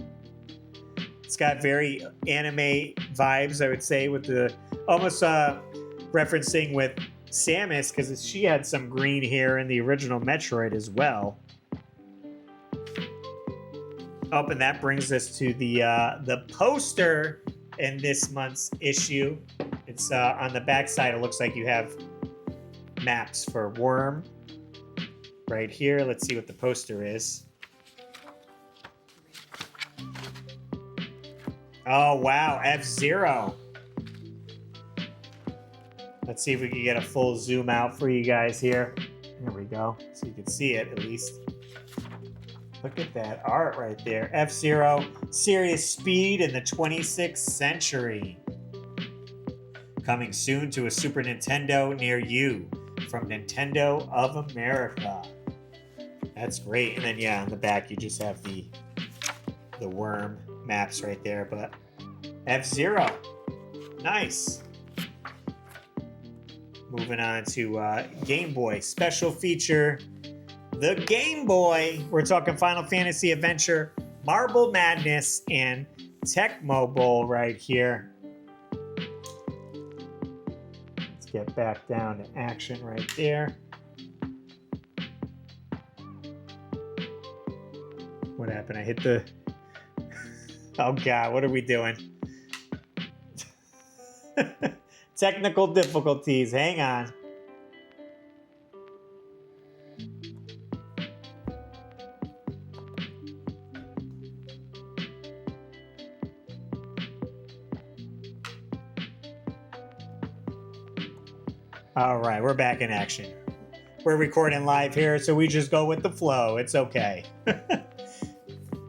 It's got very anime vibes, I would say, with the almost referencing with Samus, because she had some green hair in the original Metroid as well. Oh, and that brings us to the poster in this month's issue. It's on the back side. It looks like you have maps for Worm right here. Let's see what the poster is. Oh, wow. F-Zero. Let's see if we can get a full zoom out for you guys here. There we go. So you can see it at least. Look at that art right there. F-Zero, serious speed in the 26th century. Coming soon to a Super Nintendo near you from Nintendo of America. That's great. And then, yeah, on the back, you just have the Worm maps right there. But F-Zero, nice. Moving on to Game Boy special feature. The Game Boy. We're talking Final Fantasy Adventure, Marble Madness, and Tecmo Bowl right here. Let's get back down to action right there. What happened? I hit the... Oh, God. What are we doing? Technical difficulties. Hang on. All right, we're back in action. We're recording live here, so we just go with the flow. It's okay.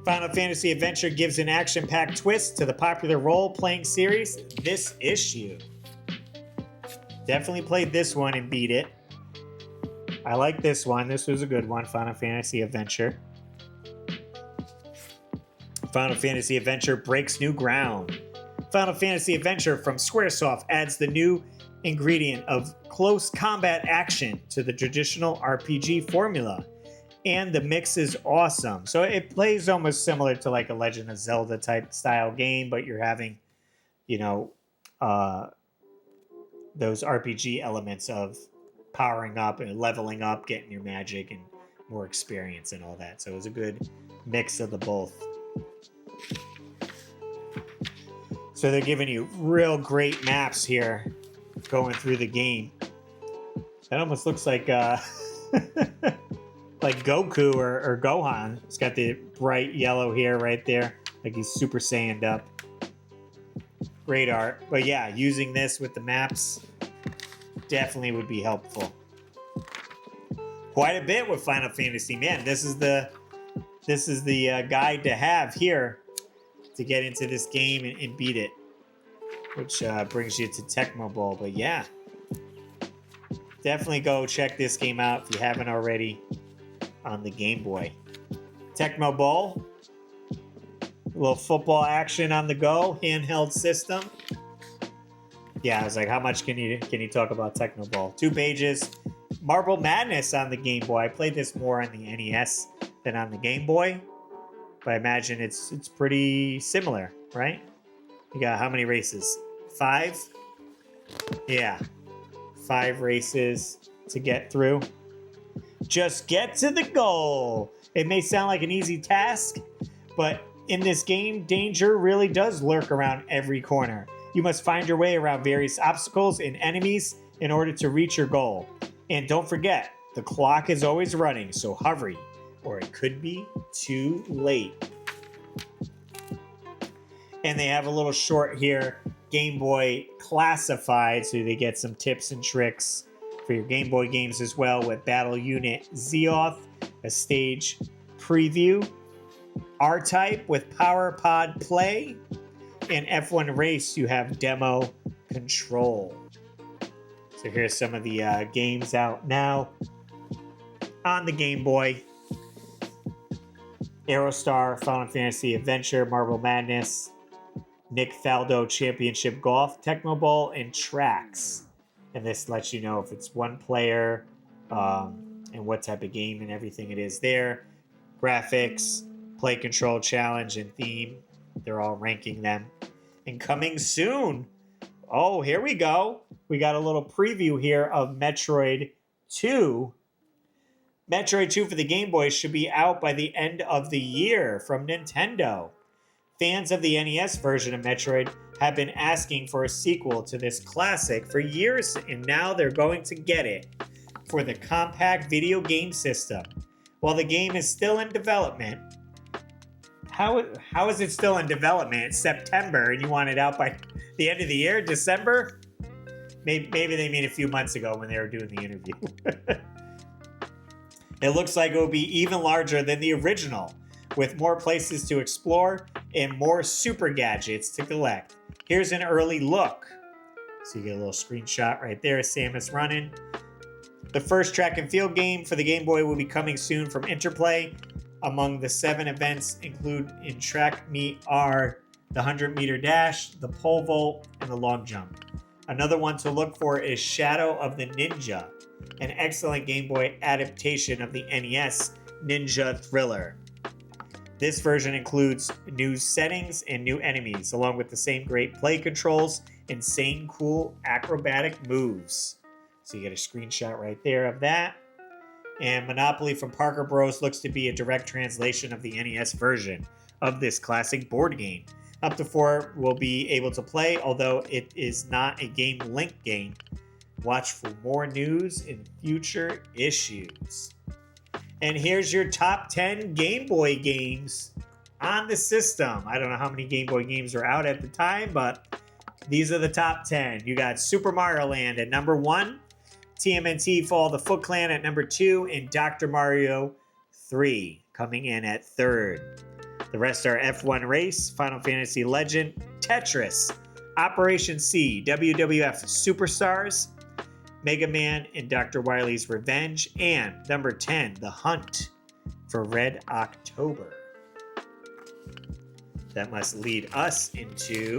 Final Fantasy Adventure gives an action-packed twist to the popular role-playing series this issue. Definitely played this one and beat it. I like this one. This was a good one, Final Fantasy Adventure. Final Fantasy Adventure breaks new ground. Final Fantasy Adventure from Squaresoft adds the new ingredient of close combat action to the traditional RPG formula. and the mix is awesome. So it plays almost similar to like a Legend of Zelda type style game, but you're having, you know, uh, those RPG elements of powering up and leveling up, getting your magic and more experience and all that. So it was a good mix of the both. So they're giving you real great maps here going through the game. That almost looks like like Goku or Gohan. It's got the bright yellow hair right there, like he's Super Saiyaned up. Great art. But yeah, using this with the maps definitely would be helpful. Quite a bit with Final Fantasy. Man, this is the guide to have here to get into this game and beat it, which brings you to Tecmo Bowl. But yeah, definitely go check this game out if you haven't already on the Game Boy. Tecmo Bowl, a little football action on the go, handheld system. Yeah, I was like, how much can you talk about Tecmo Bowl? 2 pages. Marble Madness on the Game Boy. I played this more on the NES than on the Game Boy, but I imagine it's pretty similar, right? You got how many races? 5? Yeah, 5 races to get through. Just get to the goal. It may sound like an easy task, but in this game, danger really does lurk around every corner. You must find your way around various obstacles and enemies in order to reach your goal. And don't forget, the clock is always running, so hurry, or it could be too late. And they have a little short here, Game Boy Classified, so they get some tips and tricks for your Game Boy games as well, with Battle Unit Zeoth, a stage preview, R-Type with Power Pod Play, and F1 Race, you have demo control. So here's some of the games out now on the Game Boy. Aerostar, Final Fantasy Adventure, Marble Madness, Nick Faldo Championship Golf, Tecmo Bowl, and Tracks. And this lets you know if it's one player and what type of game and everything it is there. Graphics, play control challenge, and theme. They're all ranking them. And coming soon. Oh, here we go. We got a little preview here of Metroid 2. Metroid 2 for the Game Boy should be out by the end of the year from Nintendo. Fans of the NES version of Metroid have been asking for a sequel to this classic for years, and now they're going to get it for the compact video game system. While the game is still in development, how is it still in development? It's September, and you want it out by the end of the year, December? Maybe they mean a few months ago when they were doing the interview. It looks like it will be even larger than the original, with more places to explore and more super gadgets to collect. Here's an early look. So you get a little screenshot right there of Samus running. The first track and field game for the Game Boy will be coming soon from Interplay. Among the 7 events include in track meet are the 100-meter dash, the pole vault, and the long jump. Another one to look for is Shadow of the Ninja, an excellent Game Boy adaptation of the NES Ninja Thriller. This version includes new settings and new enemies, along with the same great play controls and same cool acrobatic moves. So you get a screenshot right there of that. And Monopoly from Parker Bros. Looks to be a direct translation of the NES version of this classic board game. Up to 4 will be able to play, although it is not a Game Link game. Watch for more news in future issues. And here's your top 10 Game Boy games on the system. I don't know how many Game Boy games were out at the time, but these are the top 10. You got Super Mario Land at number 1, TMNT Fall of the Foot Clan at number 2, and Dr. Mario 3 coming in at 3rd. The rest are F1 Race, Final Fantasy Legend, Tetris, Operation C, WWF Superstars, Mega Man and Dr. Wily's Revenge, and number 10, The Hunt for Red October. That must lead us into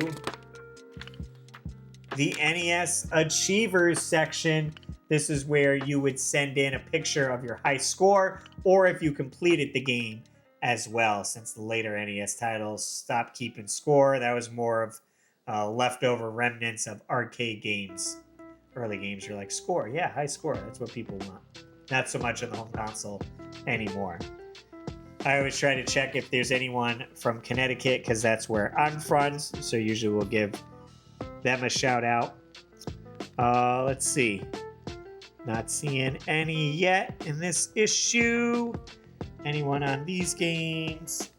the NES Achievers section This is where you would send in a picture of your high score, or if you completed the game as well, since the later NES titles stopped keeping score. That was more of leftover remnants of arcade games. Early games, you're like, score, yeah, high score. That's what people want. Not so much on the home console anymore. I always try to check if there's anyone from Connecticut, because that's where I'm from. So usually we'll give them a shout out. Let's see. Not seeing any yet in this issue. Anyone on these games?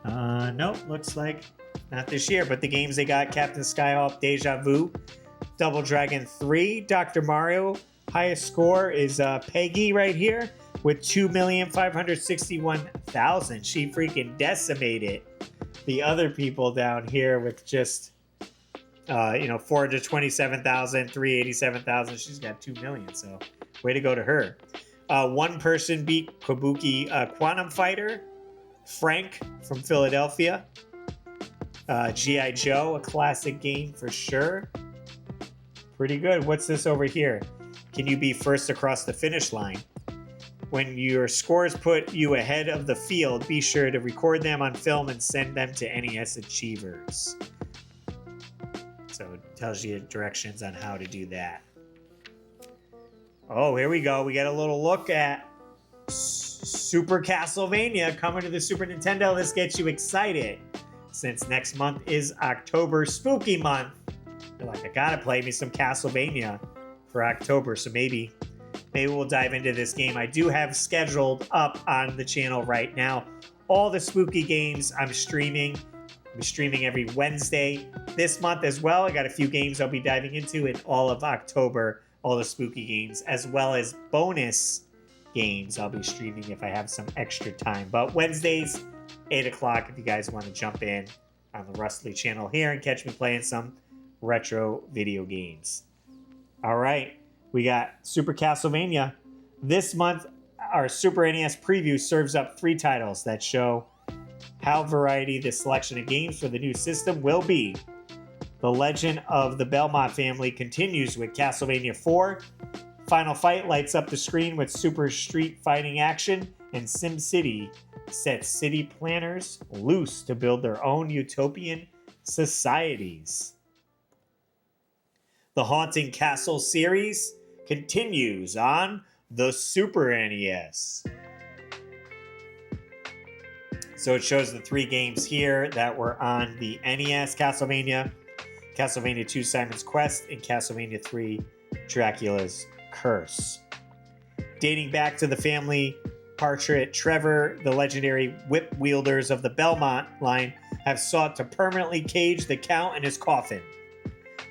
Nope, looks like not this year, but the games they got: Captain Skyhawk, Deja Vu, Double Dragon 3, Dr. Mario. Highest score is Peggy right here with 2,561,000. She freaking decimated the other people down here with just 427,000, 387,000. She's got 2 million, so way to go to her. One person beat Kabuki Quantum Fighter, Frank from Philadelphia. G.I. Joe, a classic game for sure. Pretty good. What's this over here? Can you be first across the finish line? When your scores put you ahead of the field, be sure to record them on film and send them to NES Achievers. So it tells you directions on how to do that. Oh, here we go. We got a little look at Super Castlevania coming to the Super Nintendo. This gets you excited, since next month is October Spooky Month. You're like, I gotta play me some Castlevania for October, so maybe we'll dive into this game. I do have scheduled up on the channel right now all the spooky games I'm streaming. I'm streaming every Wednesday this month as well. I got a few games I'll be diving into in all of October, all the spooky games, as well as bonus games I'll be streaming if I have some extra time. But Wednesdays, 8 o'clock, if you guys want to jump in on the Rustly channel here and catch me playing some retro video games. All right, we got Super Castlevania. This month, our Super NES preview serves up 3 titles that show how variety the selection of games for the new system will be. The Legend of the Belmont family continues with Castlevania 4. Final Fight lights up the screen with super street fighting action, and SimCity sets city planners loose to build their own utopian societies. The Haunting Castle series continues on the Super NES. So it shows the 3 games here that were on the NES: Castlevania, Castlevania 2 Simon's Quest, and Castlevania 3 Dracula's Curse. Dating back to the family portrait, Trevor, the legendary whip wielders of the Belmont line, have sought to permanently cage the Count in his coffin.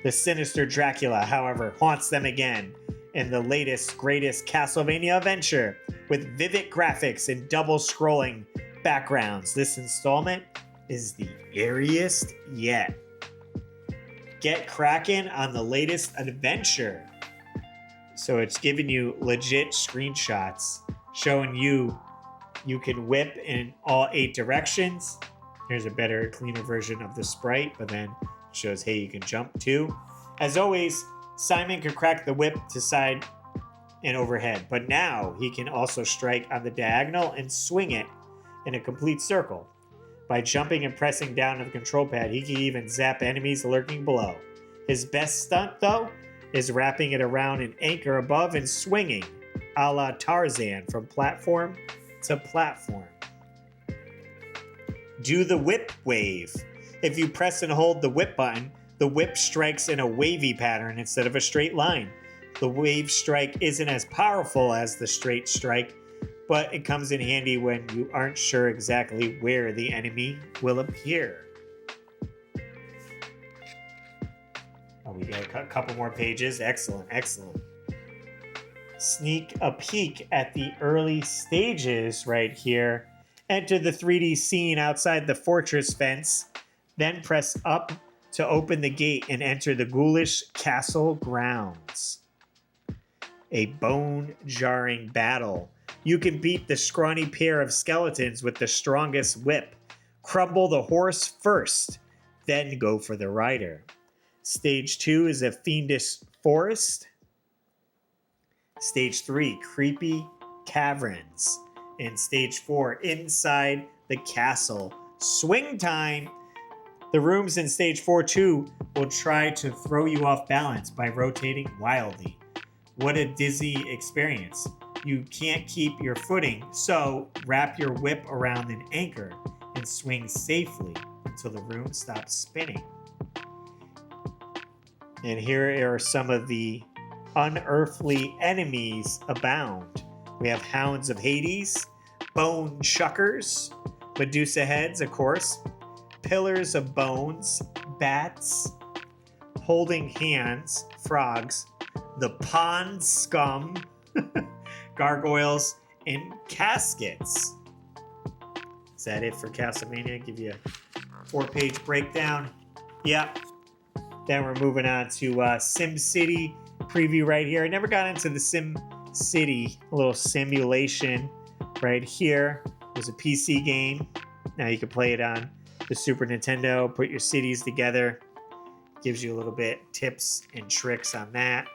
The sinister Dracula, however, haunts them again in the latest, greatest Castlevania adventure with vivid graphics and double scrolling backgrounds. This installment is the eeriest yet. Get cracking on the latest adventure. So it's giving you legit screenshots showing you can whip in all 8 directions. Here's a better, cleaner version of the sprite, but then it shows, hey, you can jump too. As always, Simon can crack the whip to side and overhead, but now he can also strike on the diagonal and swing it in a complete circle. By jumping and pressing down on the control pad, he can even zap enemies lurking below. His best stunt, though, is wrapping it around an anchor above and swinging, a la Tarzan, from platform to platform. Do the whip wave. If you press and hold the whip button, the whip strikes in a wavy pattern instead of a straight line. The wave strike isn't as powerful as the straight strike, but it comes in handy when you aren't sure exactly where the enemy will appear. Oh, we got a couple more pages. Excellent, excellent. Sneak a peek at the early stages right here. Enter the 3D scene outside the fortress fence, then press up to open the gate and enter the ghoulish castle grounds. A bone-jarring battle. You can beat the scrawny pair of skeletons with the strongest whip. Crumble the horse first, then go for the rider. Stage 2 is a fiendish forest. Stage 3, creepy caverns. And stage 4, inside the castle. Swing time! The rooms in stage 4 too will try to throw you off balance by rotating wildly. What a dizzy experience. You can't keep your footing, so wrap your whip around an anchor and swing safely until the room stops spinning. And here are some of the unearthly enemies abound. We have Hounds of Hades, Bone Chuckers, Medusa Heads, of course, Pillars of Bones, Bats, Holding Hands, Frogs, the Pond Scum, Gargoyles, and Caskets. Is that it for Castlevania? Give you a 4-page breakdown. Yep. Then we're moving on to Sim City preview right here. I never got into the Sim City, a little simulation right here. It was a PC game. Now you can play it on the Super Nintendo, put your cities together. Gives you a little bit tips and tricks on that.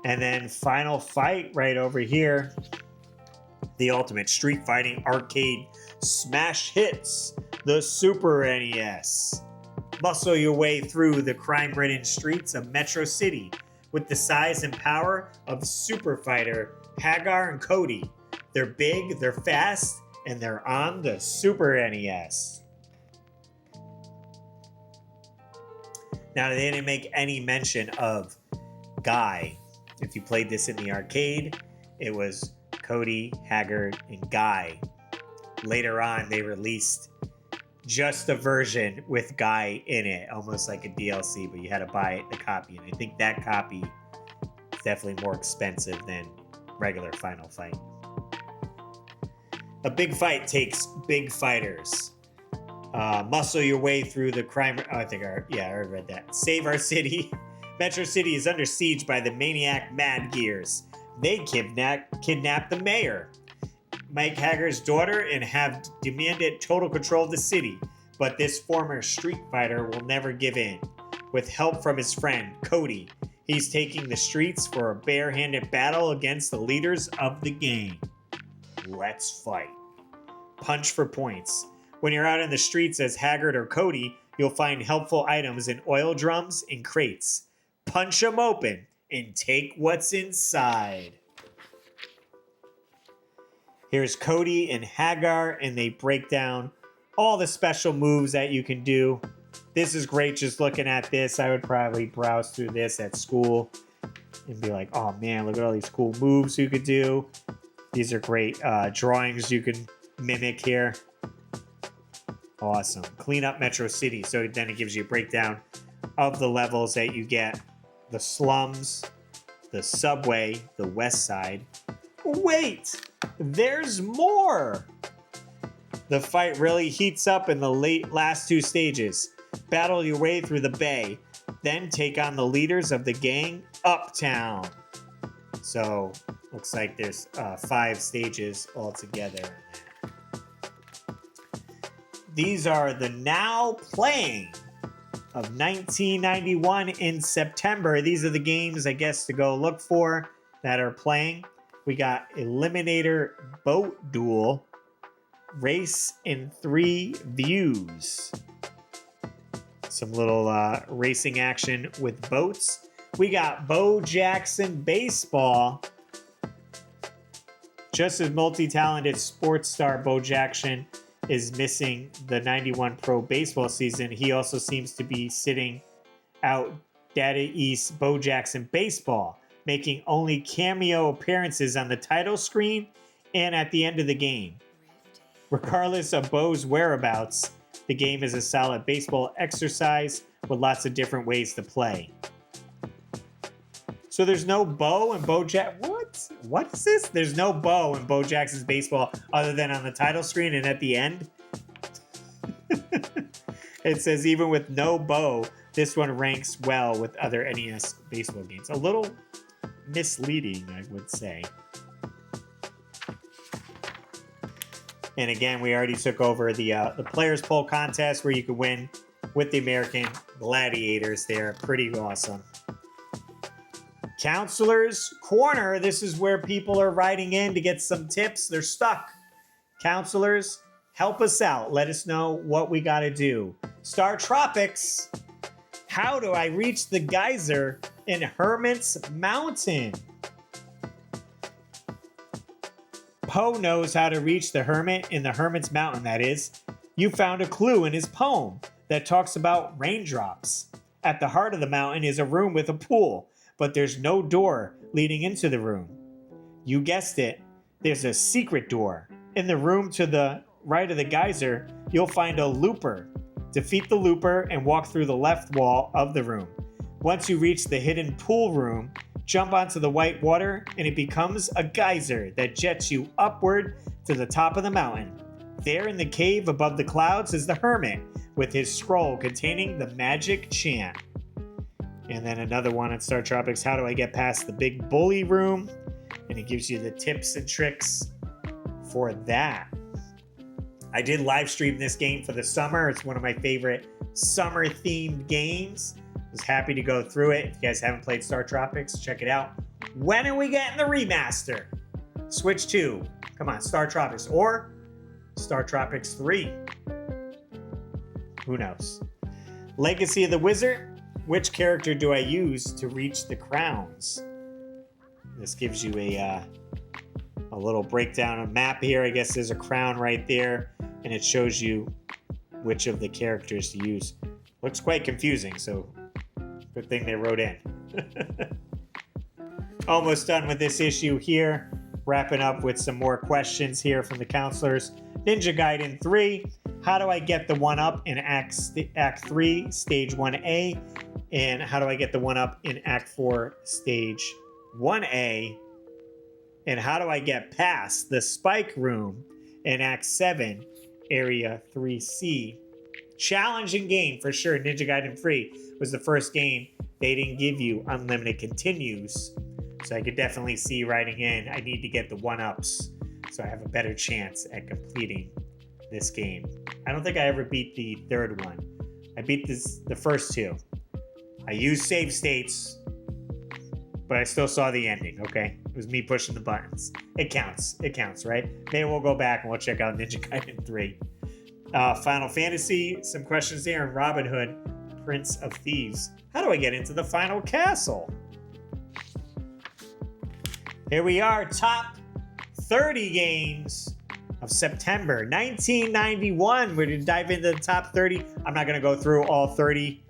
And then Final Fight right over here. The ultimate street fighting arcade smash hits, the Super NES. Muscle your way through the crime-ridden streets of Metro City with the size and power of Super Fighter Hagar and Cody. They're big, they're fast, and they're on the Super NES. Now, they didn't make any mention of Guy. If you played this in the arcade, it was Cody, Haggard, and Guy. Later on, they released just a version with Guy in it, almost like a DLC, but you had to buy the copy. And I think that copy is definitely more expensive than regular Final Fight. A big fight takes big fighters. Muscle your way through the crime. Oh, I already read that. Save our city. Metro City is under siege by the maniac Mad Gears. They kidnap the mayor, Mike Hager's daughter, and have demanded total control of the city. But this former street fighter will never give in. With help from his friend, Cody, he's taking the streets for a barehanded battle against the leaders of the game. Let's fight. Punch for points. When you're out in the streets as Haggard or Cody, you'll find helpful items in oil drums and crates. Punch them open and take what's inside. Here's Cody and Hagar, and they break down all the special moves that you can do. This is great just looking at this. I would probably browse through this at school and be like, oh man, look at all these cool moves you could do. These are great drawings you can mimic here. Awesome. Clean up Metro City. So then it gives you a breakdown of the levels that you get. The slums, the subway, the west side. Wait, there's more. The fight really heats up in the last two stages. Battle your way through the bay, then take on the leaders of the gang Uptown. So, looks like there's 5 stages altogether. These are the now playing of 1991 in September. These are the games, I guess, to go look for that are playing. We got Eliminator Boat Duel, Race in 3 Views. Some little racing action with boats. We got Bo Jackson Baseball. Just as multi-talented sports star Bo Jackson is missing the 91 pro baseball season, he also seems to be sitting out Data East Bo Jackson Baseball, making only cameo appearances on the title screen and at the end of the game. Regardless of Bo's whereabouts, the game is a solid baseball exercise with lots of different ways to play. So there's no Bo and Bo What? What is this? There's no Bo in Bo Jackson's Baseball other than on the title screen and at the end. It says even with no Bo, this one ranks well with other NES baseball games. A little misleading, I would say. And again, we already took over the Players Poll contest where you could win with the American Gladiators there. Pretty awesome. Counselor's Corner. This is where people are writing in to get some tips. They're stuck. Counselors, help us out. Let us know what we got to do. Star Tropics. How do I reach the geyser in Hermit's Mountain? Poe knows how to reach the hermit in the Hermit's Mountain, that is. You found a clue in his poem that talks about raindrops. At the heart of the mountain is a room with a pool, but there's no door leading into the room. You guessed it. There's a secret door. In the room to the right of the geyser, you'll find a looper. Defeat the looper and walk through the left wall of the room. Once you reach the hidden pool room, jump onto the white water and it becomes a geyser that jets you upward to the top of the mountain. There in the cave above the clouds is the hermit with his scroll containing the magic chant. And then another one on Star Tropics, how do I get past the big bully room? And it gives you the tips and tricks for that. I did live stream this game for the summer. It's one of my favorite summer themed games. I was happy to go through it. If you guys haven't played Star Tropics, check it out. When are we getting the remaster? Switch 2. Come on, Star Tropics or Star Tropics 3. Who knows? Legacy of the Wizard. Which character do I use to reach the crowns? This gives you a little breakdown of map here. I guess there's a crown right there, and it shows you which of the characters to use. Looks quite confusing, so good thing they wrote in. Almost done with this issue here. Wrapping up with some more questions here from the counselors. Ninja Gaiden 3. How do I get the 1-up in Act 3, Stage 1A? And how do I get the 1-up in Act 4, Stage 1A? And how do I get past the Spike Room in Act 7, Area 3C? Challenging game for sure. Ninja Gaiden 3 was the first game they didn't give you unlimited continues. So I could definitely see writing in, I need to get the 1-ups so I have a better chance at completing this game. I don't think I ever beat the third one. I beat the first two. I used save states, but I still saw the ending, okay? It was me pushing the buttons. It counts, right? Maybe we'll go back and we'll check out Ninja Gaiden 3. Final Fantasy, some questions there. And Robin Hood, Prince of Thieves. How do I get into the final castle? Here we are, top 30 games of September 1991. We're going to dive into the top 30. I'm not going to go through all 30.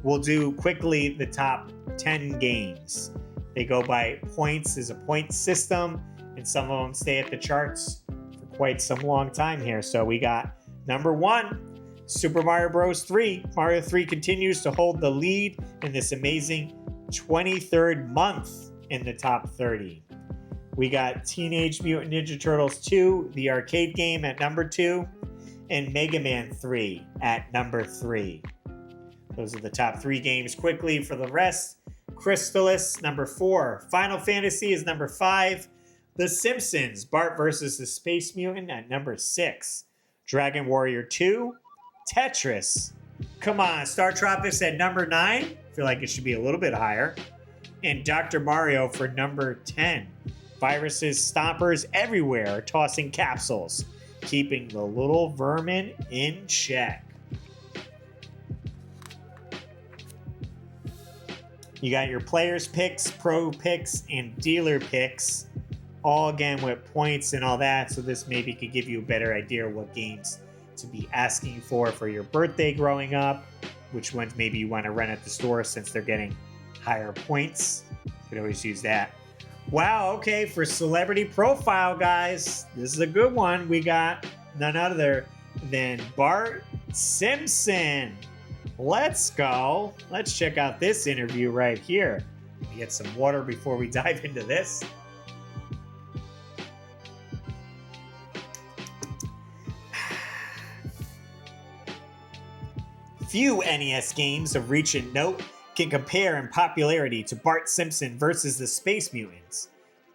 We'll do quickly the top 10 games. They go by points. There's a point system, and some of them stay at the charts for quite some long time here. So we got number 1, Super Mario Bros. 3. Mario 3 continues to hold the lead in this amazing 23rd month in the top 30. We got Teenage Mutant Ninja Turtles 2, the arcade game, at number 2, and Mega Man 3 at number 3. Those are the top 3 games. Quickly for the rest, Crystalis, number 4. Final Fantasy is number 5. The Simpsons, Bart vs. the Space Mutant at number 6. Dragon Warrior 2. Tetris. Come on, Star Tropics at number 9. I feel like it should be a little bit higher. And Dr. Mario for number 10. Viruses, stompers everywhere are tossing capsules, keeping the little vermin in check. You got your players picks, pro picks, and dealer picks, all again with points and all that. So this maybe could give you a better idea of what games to be asking for your birthday growing up, which ones maybe you want to rent at the store since they're getting higher points. You could always use that. Wow, okay, for Celebrity Profile, guys, this is a good one. We got none other than Bart Simpson. Let's go. Let's check out this interview right here. Let me get some water before we dive into this. Few NES games of reach and note can compare in popularity to Bart Simpson versus the Space Mutants.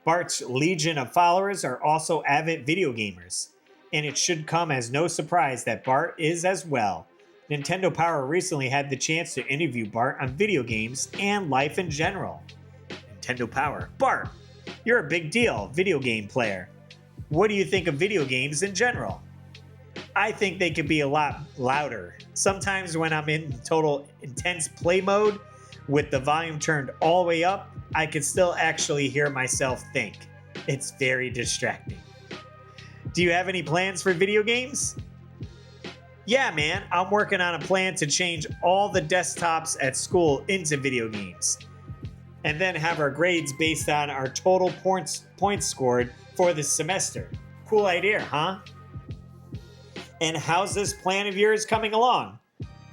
Bart's legion of followers are also avid video gamers, and it should come as no surprise that Bart is as well. Nintendo Power recently had the chance to interview Bart on video games and life in general. Nintendo Power. Bart, you're a big deal, video game player. What do you think of video games in general? I think they could be a lot louder. Sometimes when I'm in total intense play mode with the volume turned all the way up, I can still actually hear myself think. It's very distracting. Do you have any plans for video games? Yeah, man, I'm working on a plan to change all the desktops at school into video games. And then have our grades based on our total points scored for the semester. Cool idea, huh? And how's this plan of yours coming along?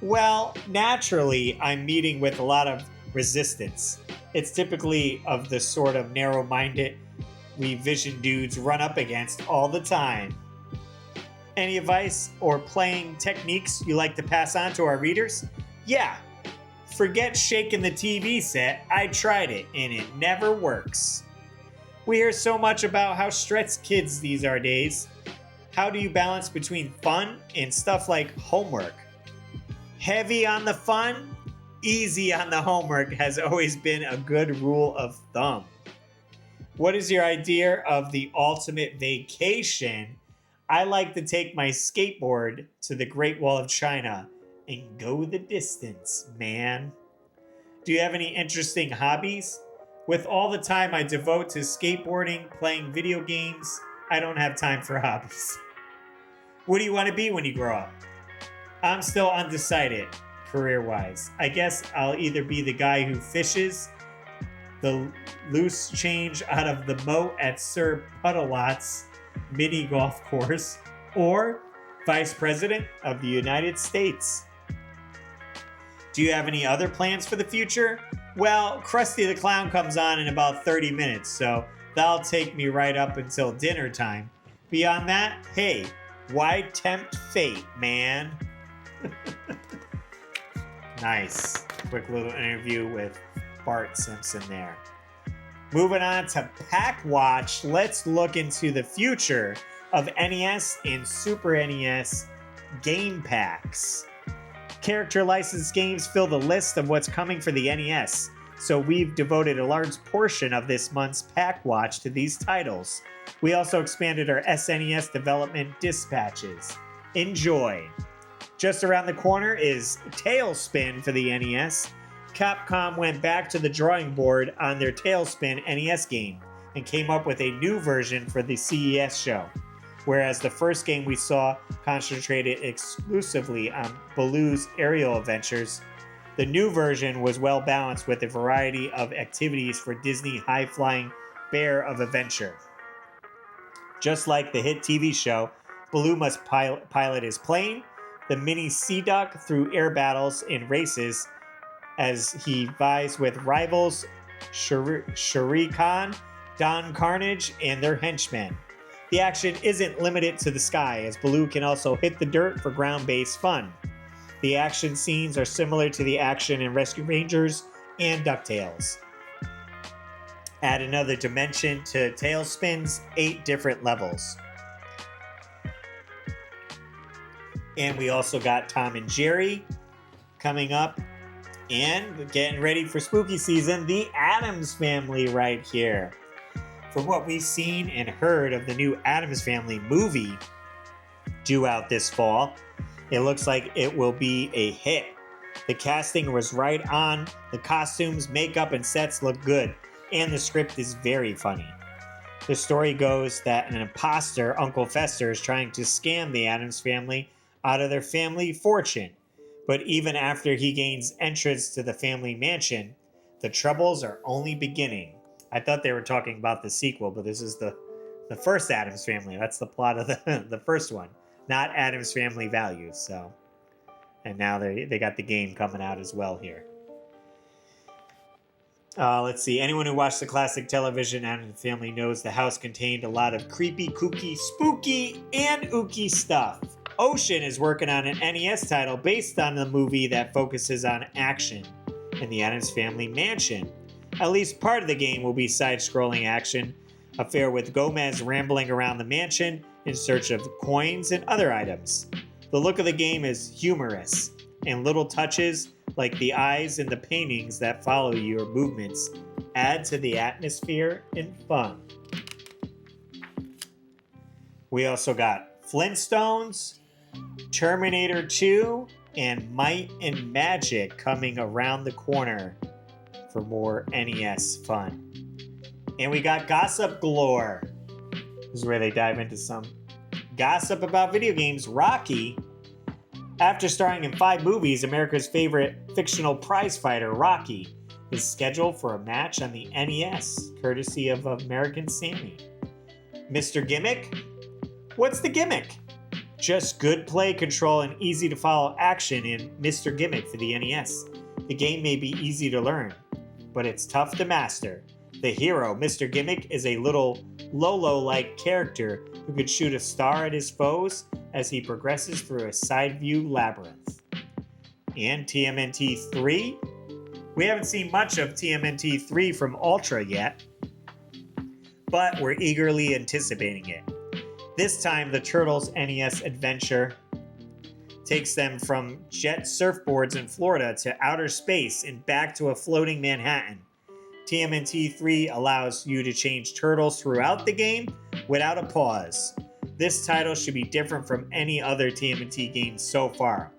Well, naturally, I'm meeting with a lot of resistance. It's typically of the sort of narrow-minded we vision dudes run up against all the time. Any advice or playing techniques you like to pass on to our readers? Yeah, forget shaking the TV set. I tried it and it never works. We hear so much about how stressed kids these are days. How do you balance between fun and stuff like homework? Heavy on the fun, easy on the homework has always been a good rule of thumb. What is your idea of the ultimate vacation? I like to take my skateboard to the Great Wall of China and go the distance, man. Do you have any interesting hobbies? With all the time I devote to skateboarding, playing video games, I don't have time for hobbies. What do you want to be when you grow up? I'm still undecided, career-wise. I guess I'll either be the guy who fishes the loose change out of the moat at Sir Puddalot's mini golf course, or Vice President of the United States. Do you have any other plans for the future? Well, Krusty the Clown comes on in about 30 minutes, so that'll take me right up until dinner time. Beyond that, hey, why tempt fate, man? Nice. Quick little interview with Bart Simpson there. Moving on to Pack Watch, let's look into the future of NES and Super NES game packs. Character licensed games fill the list of what's coming for the NES, so we've devoted a large portion of this month's Pack Watch to these titles. We also expanded our SNES development dispatches. Enjoy! Just around the corner is Tailspin for the NES. Capcom went back to the drawing board on their Tailspin NES game and came up with a new version for the CES show. Whereas the first game we saw concentrated exclusively on Baloo's aerial adventures, the new version was well balanced with a variety of activities for Disney high-flying bear of adventure. Just like the hit TV show, Baloo must pilot his plane, the mini Sea Duck through air battles and races as he vies with rivals Shere Khan, Don Carnage, and their henchmen. The action isn't limited to the sky, as Baloo can also hit the dirt for ground-based fun. The action scenes are similar to the action in Rescue Rangers and DuckTales. Add another dimension to Tailspin's 8 different levels. And we also got Tom and Jerry coming up. And getting ready for spooky season, the Addams Family right here. From what we've seen and heard of the new Addams Family movie due out this fall, it looks like it will be a hit. The casting was right on, the costumes, makeup, and sets look good, and the script is very funny. The story goes that an imposter, Uncle Fester, is trying to scam the Addams Family out of their family fortune. But even after he gains entrance to the family mansion, the troubles are only beginning. I thought they were talking about the sequel, but this is the first Addams Family. That's the plot of the first one, not Addams Family Values. So, and now they got the game coming out as well here. Let's see. Anyone who watched the classic television Addams Family knows the house contained a lot of creepy, kooky, spooky, and ooky stuff. Ocean is working on an NES title based on the movie that focuses on action in the Addams Family Mansion. At least part of the game will be side-scrolling action, affair with Gomez rambling around the mansion in search of coins and other items. The look of the game is humorous. and little touches like the eyes in the paintings that follow your movements add to the atmosphere and fun. We also got Flintstones, Terminator 2, and Might and Magic coming around the corner for more NES fun. And we got Gossip Galore. This is where they dive into some gossip about video games. Rocky, after starring in 5 movies, America's favorite fictional prizefighter, Rocky, is scheduled for a match on the NES, courtesy of American Sammy. Mr. Gimmick? What's the gimmick? Just good play control and easy to follow action in Mr. Gimmick for the NES. The game may be easy to learn, but it's tough to master. The hero, Mr. Gimmick, is a little Lolo-like character who could shoot a star at his foes as he progresses through a side view labyrinth. And TMNT 3? We haven't seen much of TMNT 3 from Ultra yet, but we're eagerly anticipating it. This time, the Turtles NES adventure takes them from jet surfboards in Florida to outer space and back to a floating Manhattan. TMNT 3 allows you to change turtles throughout the game without a pause. This title should be different from any other TMNT game so far.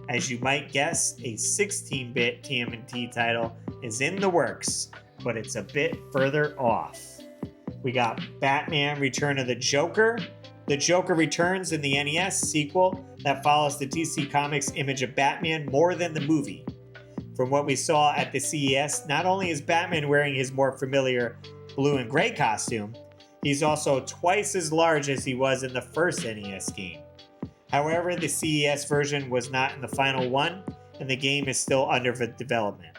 As you might guess, a 16-bit TMNT title is in the works, but it's a bit further off. We got Batman Return of the Joker. The Joker returns in the NES sequel that follows the DC Comics image of Batman more than the movie. From what we saw at the CES, not only is Batman wearing his more familiar blue and gray costume, he's also twice as large as he was in the first NES game. However, the CES version was not in the final one, and the game is still under development.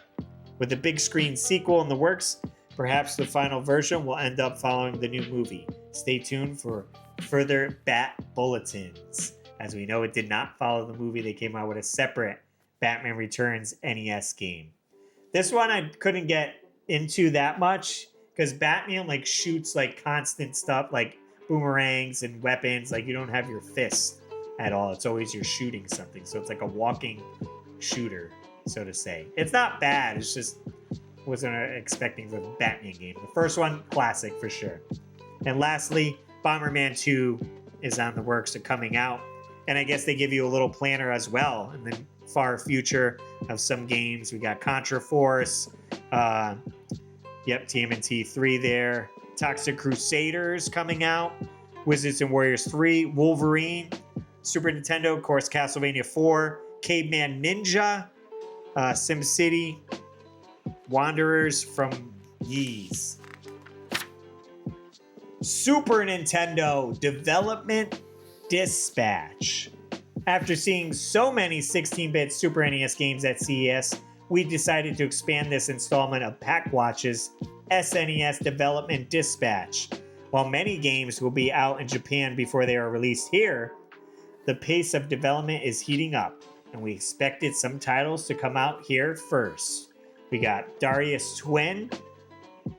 With a big screen sequel in the works, perhaps the final version will end up following the new movie. Stay tuned for further Bat Bulletins. As we know, it did not follow the movie. They came out with a separate Batman Returns NES game. This one I couldn't get into that much because Batman shoots constant stuff like boomerangs and weapons. You don't have your fist at all. It's always you're shooting something. So it's like a walking shooter, so to say. It's not bad. It's just wasn't expecting the Batman game. The first one, classic for sure. And lastly, Bomberman 2 is on the works of coming out. And I guess they give you a little planner as well in the far future of some games. We got Contra Force. TMNT 3 there. Toxic Crusaders coming out. Wizards and Warriors 3. Wolverine. Super Nintendo, of course, Castlevania 4. Caveman Ninja. SimCity. Wanderers from Ys. Super Nintendo Development Dispatch. After seeing so many 16-bit Super NES games at CES, we decided to expand this installment of Packwatch's SNES Development Dispatch. While many games will be out in Japan before they are released here, the pace of development is heating up, and we expected some titles to come out here first. We got Darius Twin,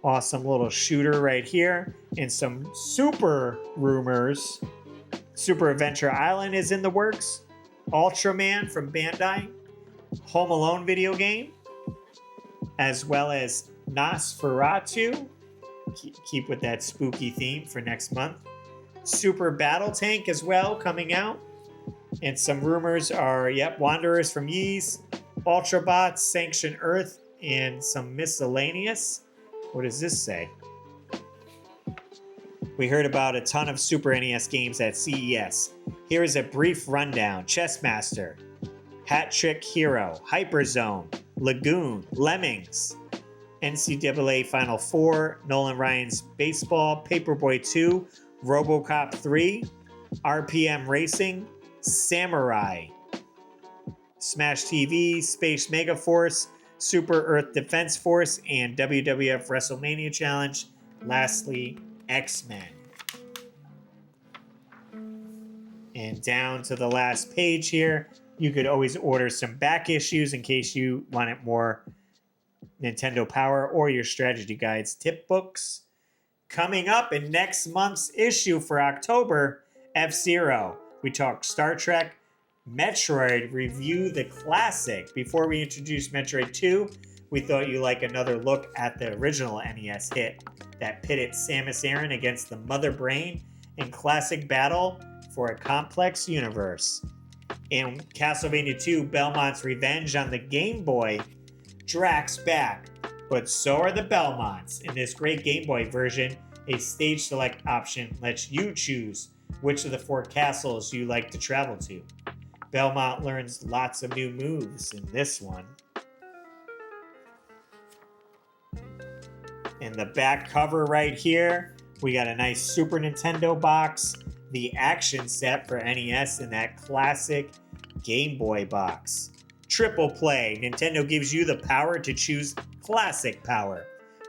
awesome little shooter right here, and some super rumors. Super Adventure Island is in the works. Ultraman from Bandai. Home Alone video game. As well as Nosferatu. Keep with that spooky theme for next month. Super Battle Tank as well coming out. And some rumors are, Wanderers from Ys, Ultrabots, Sanction Earth, and some miscellaneous. What does this say? We heard about a ton of Super NES games at CES. Here is a brief rundown. Chessmaster, Hat Trick Hero, Hyperzone, Lagoon, Lemmings, NCAA Final Four, Nolan Ryan's Baseball, Paperboy 2, RoboCop 3, RPM Racing, Samurai, Smash TV, Space Mega Force, Super Earth Defense Force, and WWF WrestleMania Challenge. Lastly, X-Men. And down to the last page here, you could always order some back issues in case you wanted more Nintendo Power or your strategy guides tip books. Coming up in next month's issue for October, F-Zero. We talk Star Trek, Metroid Review the Classic. Before we introduce Metroid 2, we thought you'd like another look at the original NES hit that pitted Samus Aran against the Mother Brain in classic battle for a complex universe. In Castlevania 2 Belmont's Revenge on the Game Boy, Drax back, but so are the Belmonts. In this great Game Boy version, a stage select option lets you choose which of the 4 castles you like to travel to. Belmont learns lots of new moves in this one. In the back cover right here, we got a nice Super Nintendo box, the action set for NES in that classic Game Boy box. Triple play. Nintendo gives you the power to choose classic power,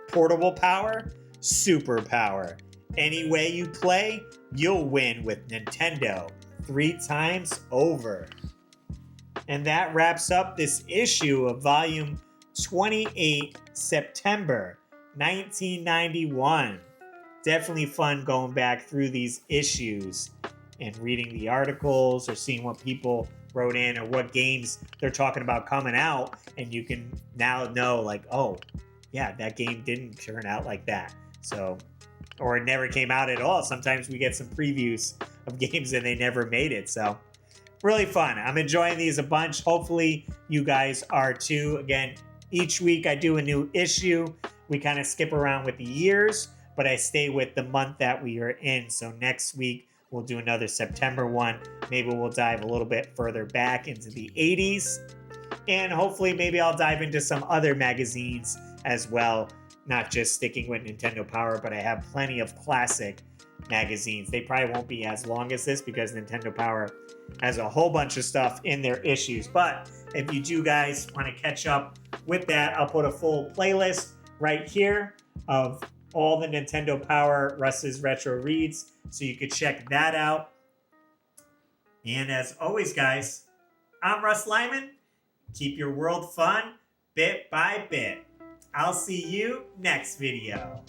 portable power, super power. Any way you play, you'll win with Nintendo 3 times over. And that wraps up this issue of volume 28, September 1991. Definitely fun going back through these issues and reading the articles or seeing what people wrote in or what games they're talking about coming out. And you can now know, like, oh, yeah, that game didn't turn out like that. So, or it never came out at all. Sometimes we get some previews of games and they never made it. So, really fun. I'm enjoying these a bunch. Hopefully, you guys are too. Again, each week I do a new issue. We kind of skip around with the years, but I stay with the month that we are in. So next week, we'll do another September one. Maybe we'll dive a little bit further back into the 80s. And hopefully, maybe I'll dive into some other magazines as well. Not just sticking with Nintendo Power, but I have plenty of classic magazines. They probably won't be as long as this because Nintendo Power has a whole bunch of stuff in their issues. But if you do guys want to catch up with that, I'll put a full playlist right here of all the Nintendo Power Russ's Retro Reads, so you could check that out. And as always, guys, I'm Russ Lyman. Keep your world fun bit by bit. I'll see you next video.